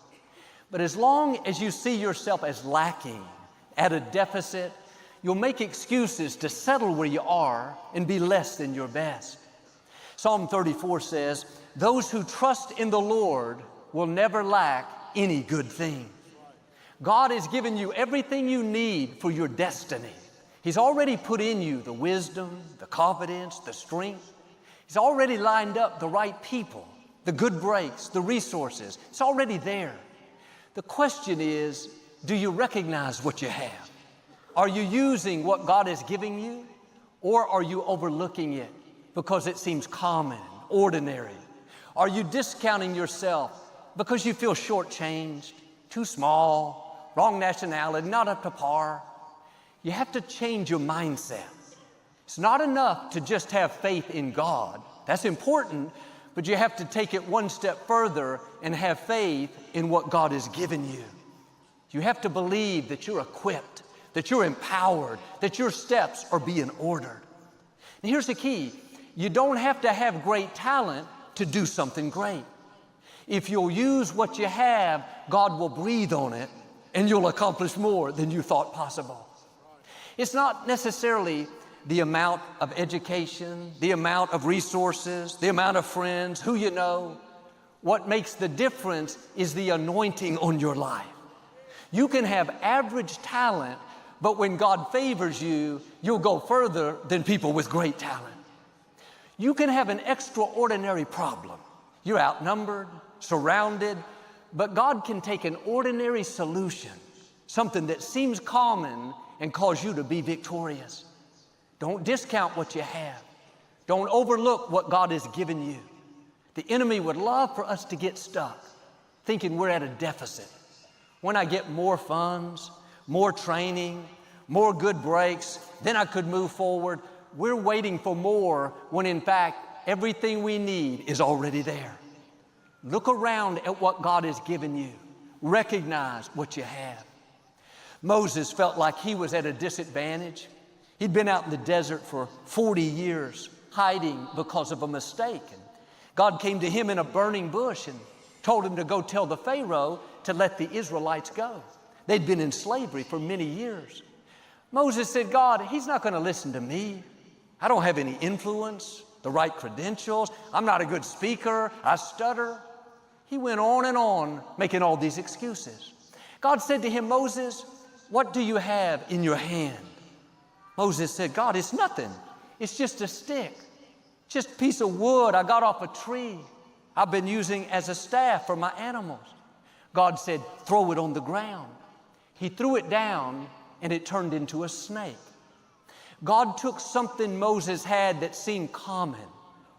But as long as you see yourself as lacking, at a deficit, you'll make excuses to settle where you are and be less than your best. Psalm 34 says, "Those who trust in the Lord will never lack any good thing." God has given you everything you need for your destiny. He's already put in you the wisdom, the confidence, the strength. He's already lined up the right people, the good breaks, the resources. It's already there. The question is, do you recognize what you have? Are you using what God is giving you, or are you overlooking it because it seems common, ordinary? Are you discounting yourself because you feel shortchanged, too small, wrong nationality, not up to par? You have to change your mindset. It's not enough to just have faith in God. That's important, but you have to take it one step further and have faith in what God has given you. You have to believe that you're equipped, that you're empowered, that your steps are being ordered. And here's the key. You don't have to have great talent to do something great. If you'll use what you have, God will breathe on it, and you'll accomplish more than you thought possible. It's not necessarily the amount of education, the amount of resources, the amount of friends, who you know. What makes the difference is the anointing on your life. You can have average talent, but when God favors you, you'll go further than people with great talent. You can have an extraordinary problem. You're outnumbered, surrounded, but God can take an ordinary solution, something that seems common, and cause you to be victorious. Don't discount what you have. Don't overlook what God has given you. The enemy would love for us to get stuck, thinking we're at a deficit. When I get more funds, more training, more good breaks, then I could move forward. We're waiting for more when in fact everything we need is already there. Look around at what God has given you. Recognize what you have. Moses felt like he was at a disadvantage. He'd been out in the desert for 40 years, hiding because of a mistake. And God came to him in a burning bush and told him to go tell the Pharaoh to let the Israelites go. They'd been in slavery for many years. Moses said, God, he's not going to listen to me. I don't have any influence, the right credentials. I'm not a good speaker. I stutter. He went on and on, making all these excuses. God said to him, Moses, what do you have in your hand? Moses said, God, it's nothing. It's just a stick, just a piece of wood I got off a tree. I've been using as a staff for my animals. God said, throw it on the ground. He threw it down and it turned into a snake. God took something Moses had that seemed common,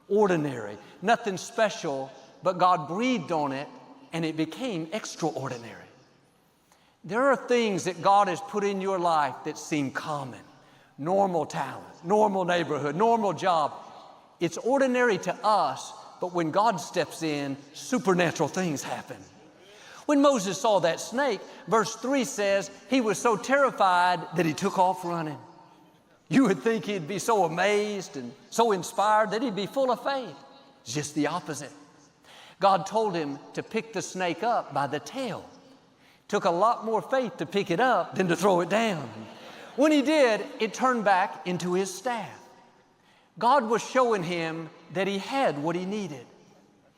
ordinary, nothing special, but God breathed on it and it became extraordinary. There are things that God has put in your life that seem common. Normal talent, normal neighborhood, normal job. It's ordinary to us, but when God steps in, supernatural things happen. When Moses saw that snake, verse 3 says, he was so terrified that he took off running. You would think he'd be so amazed and so inspired that he'd be full of faith. It's just the opposite. God told him to pick the snake up by the tail. Took a lot more faith to pick it up than to throw it down. When he did, it turned back into his staff. God was showing him that he had what he needed.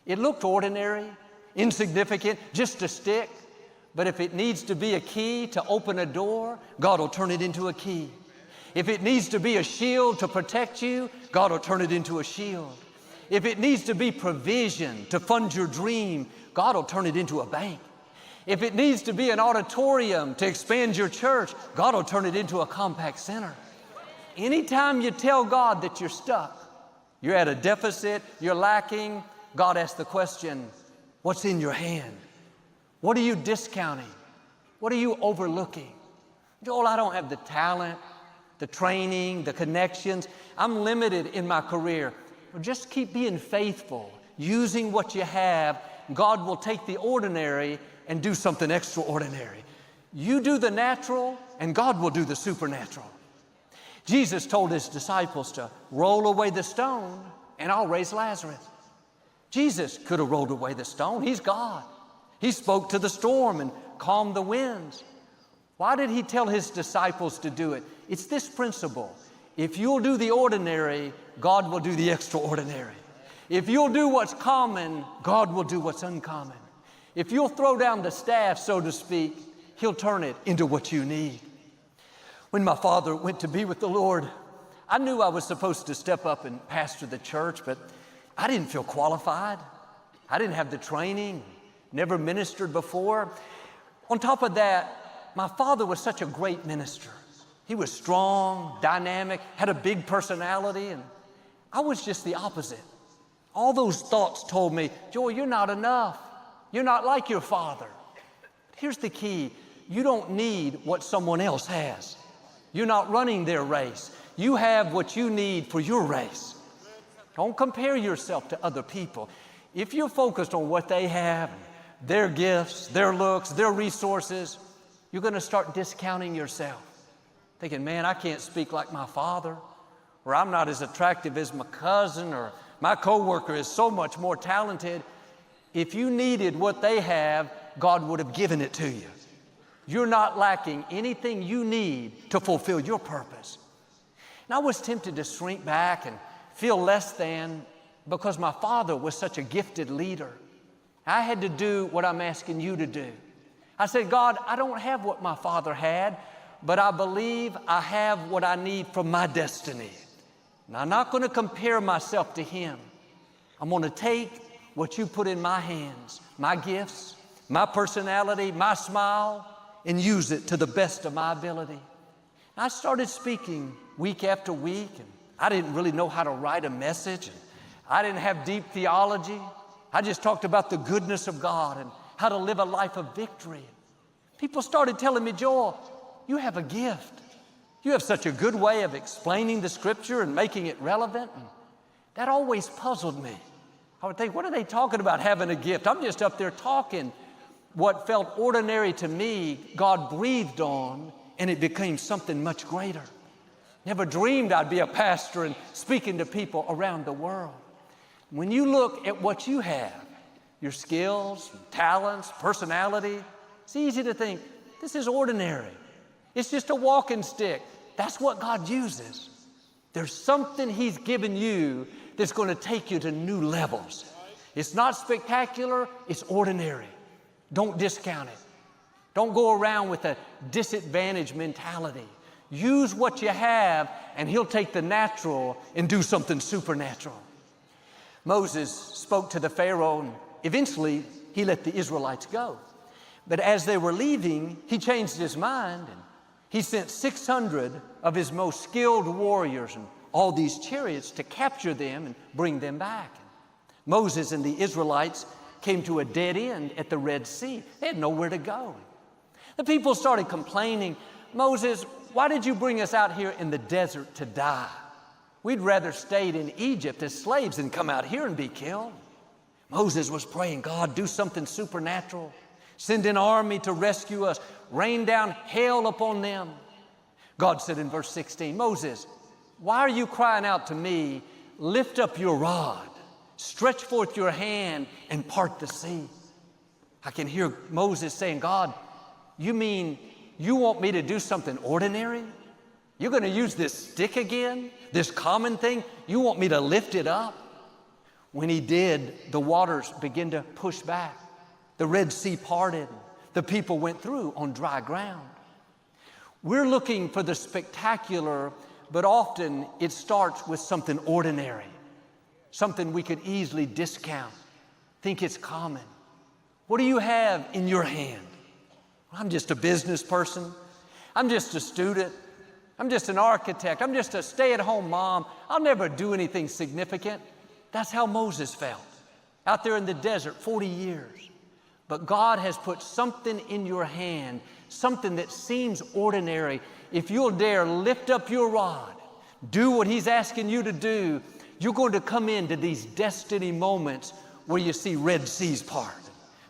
It looked ordinary, insignificant, just a stick. But if it needs to be a key to open a door, God will turn it into a key. If it needs to be a shield to protect you, God will turn it into a shield. If it needs to be provision to fund your dream, God will turn it into a bank. If it needs to be an auditorium to expand your church, God will turn it into a compact center. Anytime you tell God that you're stuck, you're at a deficit, you're lacking, God asks the question, what's in your hand? What are you discounting? What are you overlooking? Joel, I don't have the talent, the training, the connections. I'm limited in my career. Well, just keep being faithful, using what you have. God will take the ordinary and do something extraordinary. You do the natural, and God will do the supernatural. Jesus told his disciples to roll away the stone, and I'll raise Lazarus. Jesus could have rolled away the stone. He's God. He spoke to the storm and calmed the winds. Why did he tell his disciples to do it? It's this principle. If you'll do the ordinary, God will do the extraordinary. If you'll do what's common, God will do what's uncommon. If you'll throw down the staff, so to speak, he'll turn it into what you need. When my father went to be with the Lord, I knew I was supposed to step up and pastor the church, but I didn't feel qualified. I didn't have the training, never ministered before. On top of that, my father was such a great minister. He was strong, dynamic, had a big personality, and I was just the opposite. All those thoughts told me, Joel, you're not enough. You're not like your father. Here's the key. You don't need what someone else has. You're not running their race. You have what you need for your race. Don't compare yourself to other people. If you're focused on what they have, their gifts, their looks, their resources, you're going to start discounting yourself. Thinking, man, I can't speak like my father, or I'm not as attractive as my cousin, or my coworker is so much more talented. If you needed what they have, God would have given it to you. You're not lacking anything you need to fulfill your purpose. And I was tempted to shrink back and feel less than because my father was such a gifted leader. I had to do what I'm asking you to do. I said, God, I don't have what my father had, but I believe I have what I need for my destiny. And I'm not going to compare myself to him. I'm going to take what you put in my hands, my gifts, my personality, my smile, and use it to the best of my ability. And I started speaking week after week, and I didn't really know how to write a message. And I didn't have deep theology. I just talked about the goodness of God and how to live a life of victory. People started telling me, Joel, you have a gift. You have such a good way of explaining the scripture and making it relevant. And that always puzzled me. I would think, what are they talking about having a gift? I'm just up there talking. What felt ordinary to me, God breathed on, and it became something much greater. Never dreamed I'd be a pastor and speaking to people around the world. When you look at what you have, your skills, talents, personality, it's easy to think, this is ordinary. It's just a walking stick. That's what God uses. There's something He's given you that's going to take you to new levels. It's not spectacular, it's ordinary. Don't discount it. Don't go around with a disadvantaged mentality. Use what you have, and He'll take the natural and do something supernatural. Moses spoke to the Pharaoh, and eventually he let the Israelites go. But as they were leaving, he changed his mind, and he sent 600 of his most skilled warriors and all these chariots to capture them and bring them back. Moses and the Israelites came to a dead end at the Red Sea. They had nowhere to go. The people started complaining, Moses, why did you bring us out here in the desert to die? We'd rather stayed in Egypt as slaves than come out here and be killed. Moses was praying, God, do something supernatural. Send an army to rescue us. Rain down hail upon them. God said in verse 16, Moses, why are you crying out to me? Lift up your rod. Stretch forth your hand and part the sea. I can hear Moses saying, God, you mean you want me to do something ordinary? You're going to use this stick again? This common thing? You want me to lift it up? When he did, the waters began to push back. The Red Sea parted. The people went through on dry ground. We're looking for the spectacular, but often it starts with something ordinary, something we could easily discount, think it's common. What do you have in your hand? I'm just a business person. I'm just a student. I'm just an architect. I'm just a stay-at-home mom. I'll never do anything significant. That's how Moses felt out there in the desert 40 years. But God has put something in your hand, something that seems ordinary. If you'll dare lift up your rod, do what He's asking you to do, you're going to come into these destiny moments where you see Red Seas part,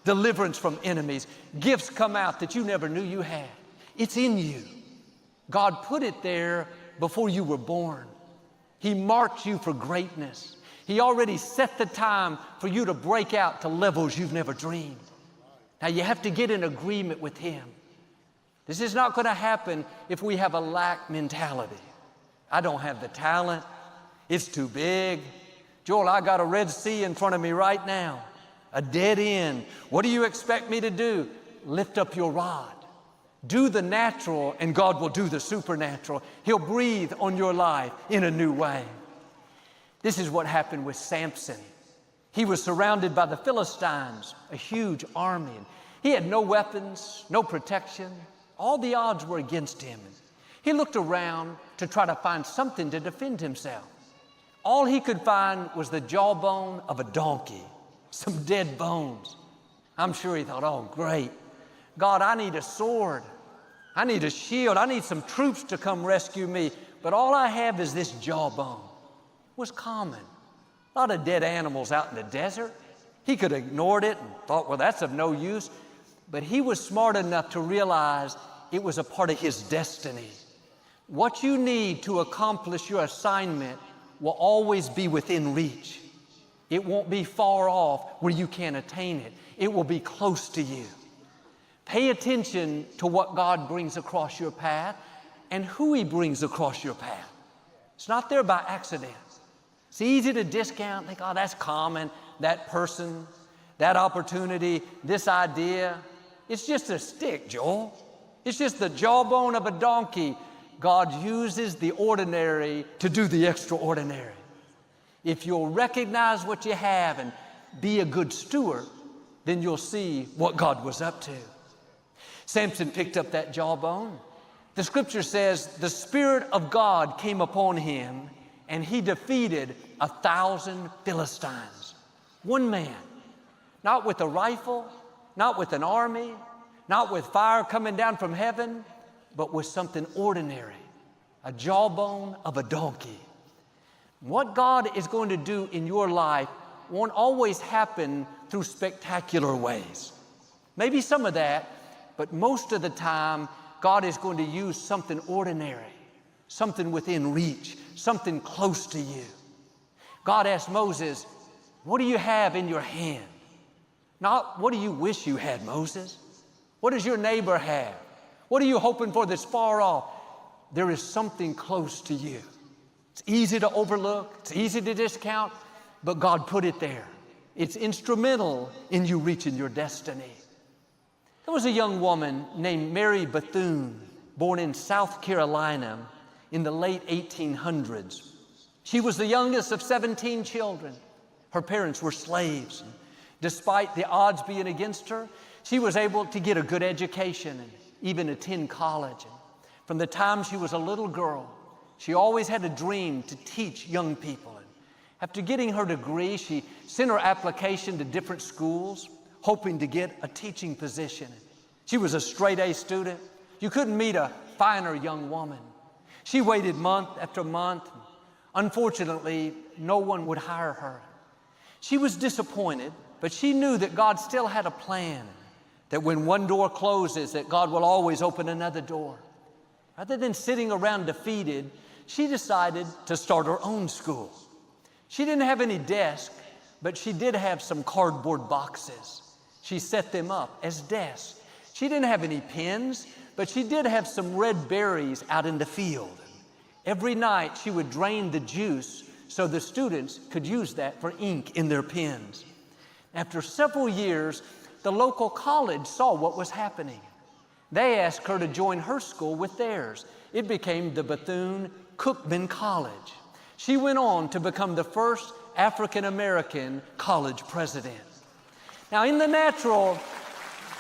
deliverance from enemies, gifts come out that you never knew you had. It's in you. God put it there before you were born. He marked you for greatness. He already set the time for you to break out to levels you've never dreamed. Now you have to get in agreement with Him. This is not going to happen if we have a lack mentality. I don't have the talent. It's too big. Joel, I got a Red Sea in front of me right now, a dead end. What do you expect me to do? Lift up your rod. Do the natural and God will do the supernatural. He'll breathe on your life in a new way. This is what happened with Samson. He was surrounded by the Philistines, a huge army. He had no weapons, no protection. All the odds were against him. He looked around to try to find something to defend himself. All he could find was the jawbone of a donkey, some dead bones. I'm sure he thought, oh, great. God, I need a sword. I need a shield. I need some troops to come rescue me. But all I have is this jawbone. It was common. A lot of dead animals out in the desert. He could have ignored it and thought, well, that's of no use. But he was smart enough to realize it was a part of his destiny. What you need to accomplish your assignment will always be within reach. It won't be far off where you can't attain it. It will be close to you. Pay attention to what God brings across your path and who He brings across your path. It's not there by accident. It's easy to discount, think, oh, that's common, that person, that opportunity, this idea. It's just a stick, Joel. It's just the jawbone of a donkey. God uses the ordinary to do the extraordinary. If you'll recognize what you have and be a good steward, then you'll see what God was up to. Samson picked up that jawbone. The scripture says the Spirit of God came upon him and he defeated 1,000 Philistines. One man, not with a rifle, not with an army, not with fire coming down from heaven, but with something ordinary, a jawbone of a donkey. What God is going to do in your life won't always happen through spectacular ways. Maybe some of that, but most of the time, God is going to use something ordinary, something within reach, something close to you. God asked Moses, what do you have in your hand? Not what do you wish you had, Moses? What does your neighbor have? What are you hoping for that's far off? There is something close to you. It's easy to overlook. It's easy to discount, but God put it there. It's instrumental in you reaching your destiny. There was a young woman named Mary Bethune, born in South Carolina in the late 1800s. She was the youngest of 17 children. Her parents were slaves. Despite the odds being against her, she was able to get a good education and even attend college. And from the time she was a little girl, she always had a dream to teach young people. And after getting her degree, she sent her application to different schools, hoping to get a teaching position. She was a straight-A student. You couldn't meet a finer young woman. She waited month after month. Unfortunately, no one would hire her. She was disappointed, but she knew that God still had a plan, that when one door closes, that God will always open another door. Rather than sitting around defeated, she decided to start her own school. She didn't have any desk, but she did have some cardboard boxes. She set them up as desks. She didn't have any pens, but she did have some red berries out in the field. Every night she would drain the juice so the students could use that for ink in their pens. After several years, the local college saw what was happening. They asked her to join her school with theirs. It became the Bethune-Cookman College. She went on to become the first African-American college president. Now, in the natural,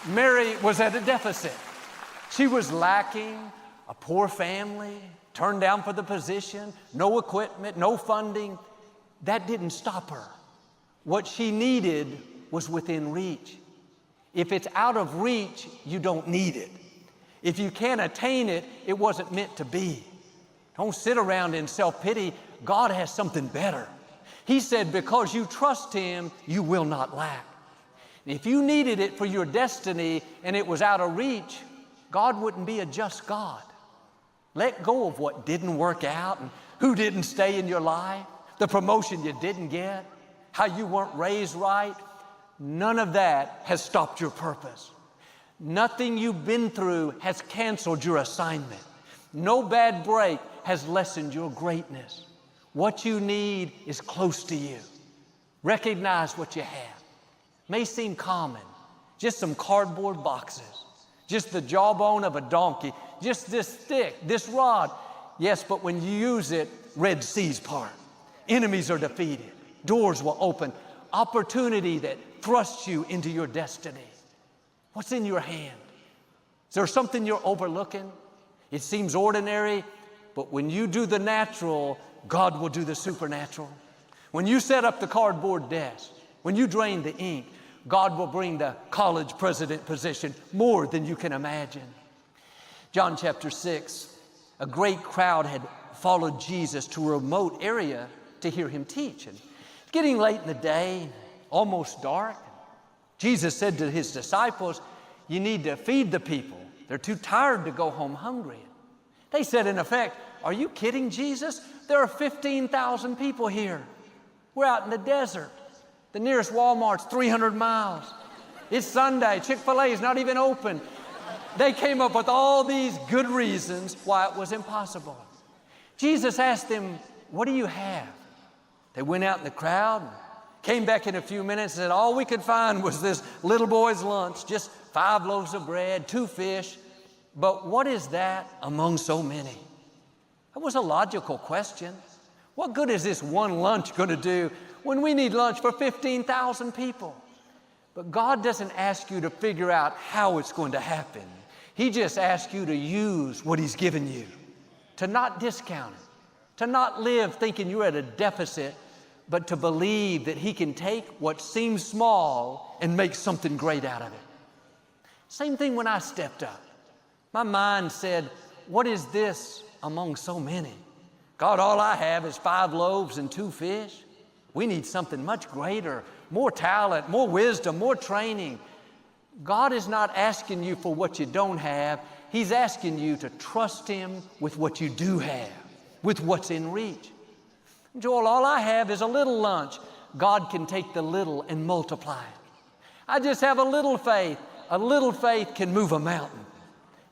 Mary was at a deficit. She was lacking a poor family, turned down for the position, no equipment, no funding. That didn't stop her. What she needed was within reach. If it's out of reach, you don't need it. If you can't attain it, it wasn't meant to be. Don't sit around in self-pity. God has something better. He said, because you trust Him, you will not lack. If you needed it for your destiny and it was out of reach, God wouldn't be a just God. Let go of what didn't work out and who didn't stay in your life, the promotion you didn't get, how you weren't raised right. None of that has stopped your purpose. Nothing you've been through has canceled your assignment. No bad break has lessened your greatness. What you need is close to you. Recognize what you have. May seem common, just some cardboard boxes, just the jawbone of a donkey, just this stick, this rod. Yes, but when you use it, Red Seas part. Enemies are defeated. Doors will open. Opportunity that thrusts you into your destiny. What's in your hand? Is there something you're overlooking? It seems ordinary, but when you do the natural, God will do the supernatural. When you set up the cardboard desk, when you drain the ink, God will bring the college president position more than you can imagine. John chapter 6, a great crowd had followed Jesus to a remote area to hear Him teach. And getting late in the day, almost dark, Jesus said to His disciples, you need to feed the people. They're too tired to go home hungry. They said, in effect, are you kidding, Jesus? There are 15,000 people here. We're out in the desert. The nearest Walmart's 300 miles. It's Sunday. Chick-fil-A is not even open. They came up with all these good reasons why it was impossible. Jesus asked them, what do you have? They went out in the crowd, came back in a few minutes and said, all we could find was this little boy's lunch, just 5 loaves of bread, 2 fish. But what is that among so many? That was a logical question. What good is this one lunch going to do when we need lunch for 15,000 people? But God doesn't ask you to figure out how it's going to happen. He just asks you to use what He's given you, to not discount it, to not live thinking you're at a deficit, but to believe that He can take what seems small and make something great out of it. Same thing when I stepped up. My mind said, what is this among so many? God, all I have is 5 loaves and 2 fish. We need something much greater, more talent, more wisdom, more training. God is not asking you for what you don't have. He's asking you to trust Him with what you do have, with what's in reach. Joel, all I have is a little lunch. God can take the little and multiply it. I just have a little faith. A little faith can move a mountain.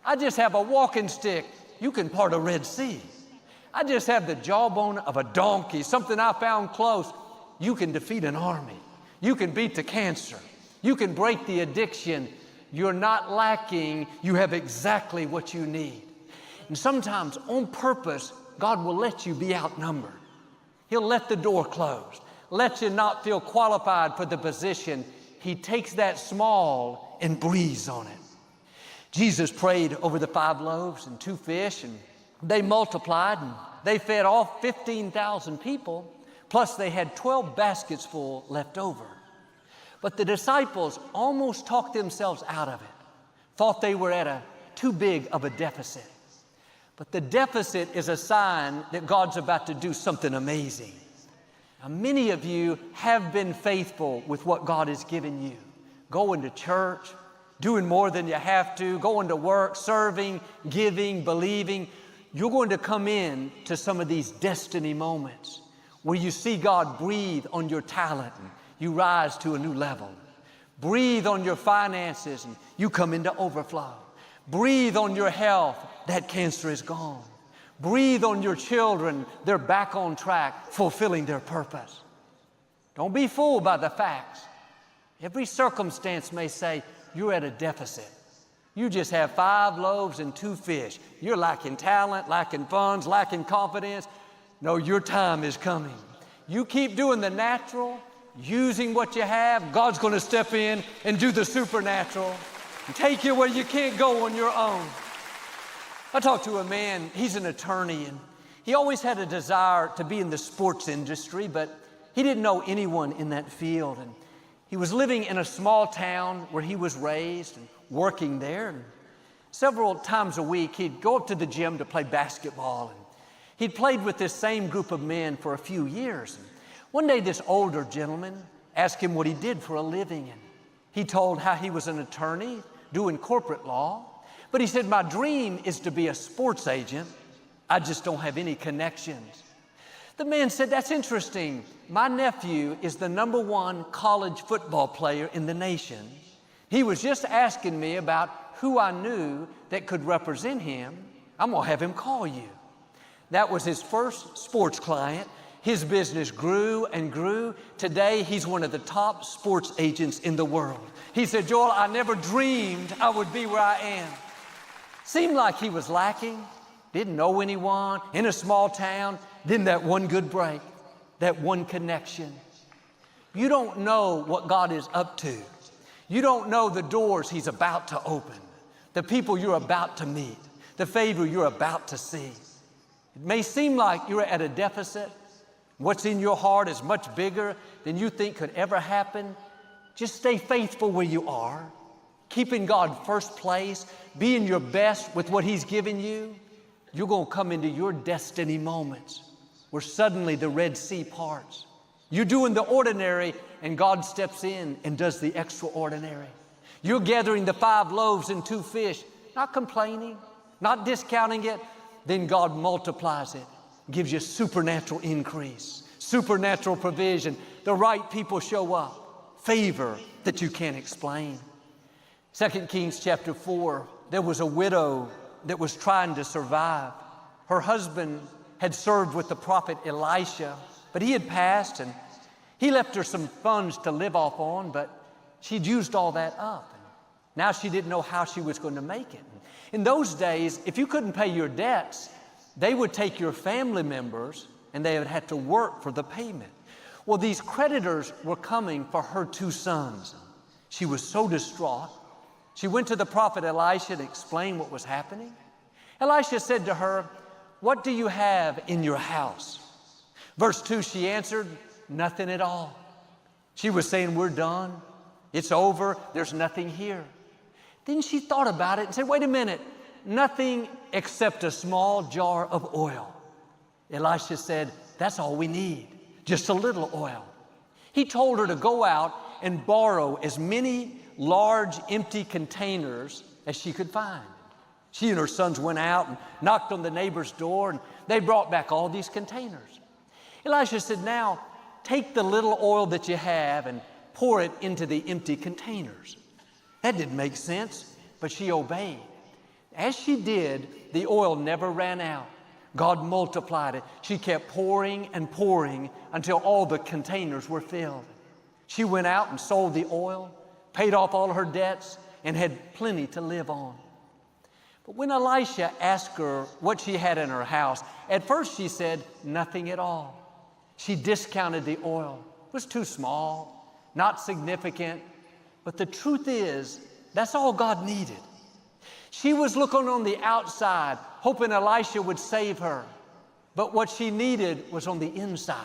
I just have a walking stick. You can part a Red Sea. I just have the jawbone of a donkey, something I found close. You can defeat an army. You can beat the cancer. You can break the addiction. You're not lacking. You have exactly what you need. And sometimes on purpose, God will let you be outnumbered. He'll let the door close, let you not feel qualified for the position. He takes that small and breathes on it. Jesus prayed over the 5 loaves and 2 fish, and they multiplied, and they fed all 15,000 people, plus they had 12 baskets full left over. But the disciples almost talked themselves out of it, thought they were at too big of a deficit. But the deficit is a sign that God's about to do something amazing. Now, many of you have been faithful with what God has given you. Going to church, doing more than you have to, going to work, serving, giving, believing. You're going to come in to some of these destiny moments where you see God breathe on your talent and you rise to a new level. Breathe on your finances and you come into overflow. Breathe on your health, that cancer is gone. Breathe on your children, they're back on track, fulfilling their purpose. Don't be fooled by the facts. Every circumstance may say you're at a deficit. You just have 5 loaves and 2 fish. You're lacking talent, lacking funds, lacking confidence. No, your time is coming. You keep doing the natural, using what you have, God's going to step in and do the supernatural and take you where you can't go on your own. I talked to a man, he's an attorney, and he always had a desire to be in the sports industry, but he didn't know anyone in that field. And he was living in a small town where he was raised and working there. And several times a week, he'd go up to the gym to play basketball. And he'd played with this same group of men for a few years. And one day, this older gentleman asked him what he did for a living. And he told how he was an attorney doing corporate law. But he said, my dream is to be a sports agent. I just don't have any connections. The man said, that's interesting. My nephew is the #1 college football player in the nation. He was just asking me about who I knew that could represent him. I'm going to have him call you. That was his first sports client. His business grew and grew. Today, he's one of the top sports agents in the world. He said, Joel, I never dreamed I would be where I am. Seemed like he was lacking, didn't know anyone, in a small town. Then that one good break, that one connection. You don't know what God is up to. You don't know the doors He's about to open, the people you're about to meet, the favor you're about to see. It may seem like you're at a deficit. What's in your heart is much bigger than you think could ever happen. Just stay faithful where you are. Keeping God first place, being your best with what He's given you. You're going to come into your destiny moments where suddenly the Red Sea parts. You're doing the ordinary and God steps in and does the extraordinary. You're gathering the 5 loaves and 2 fish, not complaining, not discounting it. Then God multiplies it, gives you supernatural increase, supernatural provision. The right people show up, favor that you can't explain. 2 Kings chapter 4, there was a widow that was trying to survive. Her husband had served with the prophet Elisha, but he had passed and he left her some funds to live off on, but she'd used all that up. Now she didn't know how she was going to make it. In those days, if you couldn't pay your debts, they would take your family members and they would have to work for the payment. Well, these creditors were coming for her 2 sons. She was so distraught. She went to the prophet Elisha to explain what was happening. Elisha said to her, what do you have in your house? Verse 2, she answered, nothing at all. She was saying, we're done. It's over. There's nothing here. Then she thought about it and said, wait a minute, nothing except a small jar of oil. Elisha said, that's all we need, just a little oil. He told her to go out and borrow as many large empty containers as she could find. She and her sons went out and knocked on the neighbor's door, and they brought back all these containers. Elisha said, now take the little oil that you have and pour it into the empty containers. That didn't make sense, but she obeyed. As she did, the oil never ran out. God multiplied it. She kept pouring and pouring until all the containers were filled. She went out and sold the oil, paid off all her debts, and had plenty to live on. But when Elisha asked her what she had in her house, at first she said, nothing at all. She discounted the oil. It was too small, not significant. But the truth is, that's all God needed. She was looking on the outside, hoping Elisha would save her. But what she needed was on the inside.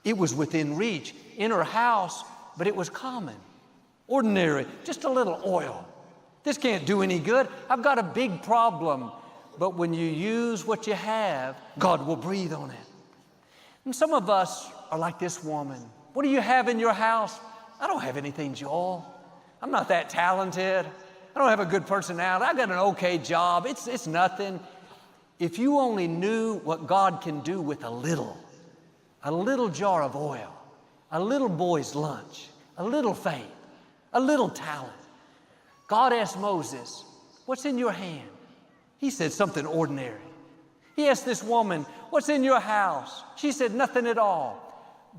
It was within reach, in her house, but it was common, ordinary, just a little oil. This can't do any good. I've got a big problem. But when you use what you have, God will breathe on it. And some of us are like this woman. What do you have in your house? I don't have anything, Joel. I'm not that talented. I don't have a good personality. I got an okay job. It's nothing. If you only knew what God can do with a little jar of oil, a little boy's lunch, a little faith, a little talent. God asked Moses, what's in your hand? He said something ordinary. He asked this woman, what's in your house? She said nothing at all.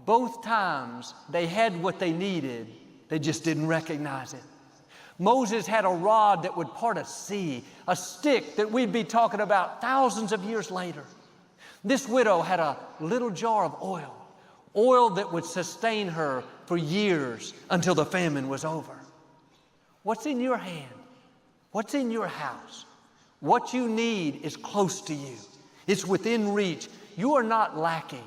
Both times they had what they needed, they just didn't recognize it. Moses had a rod that would part a sea, a stick that we'd be talking about thousands of years later. This widow had a little jar of oil that would sustain her for years until the famine was over. What's in your hand? What's in your house? What you need is close to you. It's within reach. You are not lacking.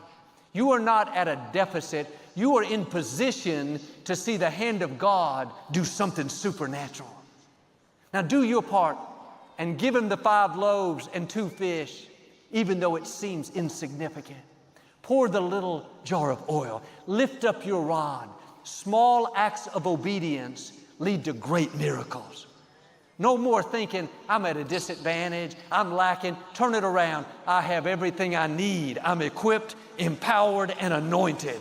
You are not at a deficit. You are in position to see the hand of God do something supernatural. Now do your part and give him the 5 loaves and 2 fish, even though it seems insignificant. Pour the little jar of oil. Lift up your rod. Small acts of obedience lead to great miracles. No more thinking, I'm at a disadvantage, I'm lacking. Turn it around. I have everything I need. I'm equipped, empowered, and anointed.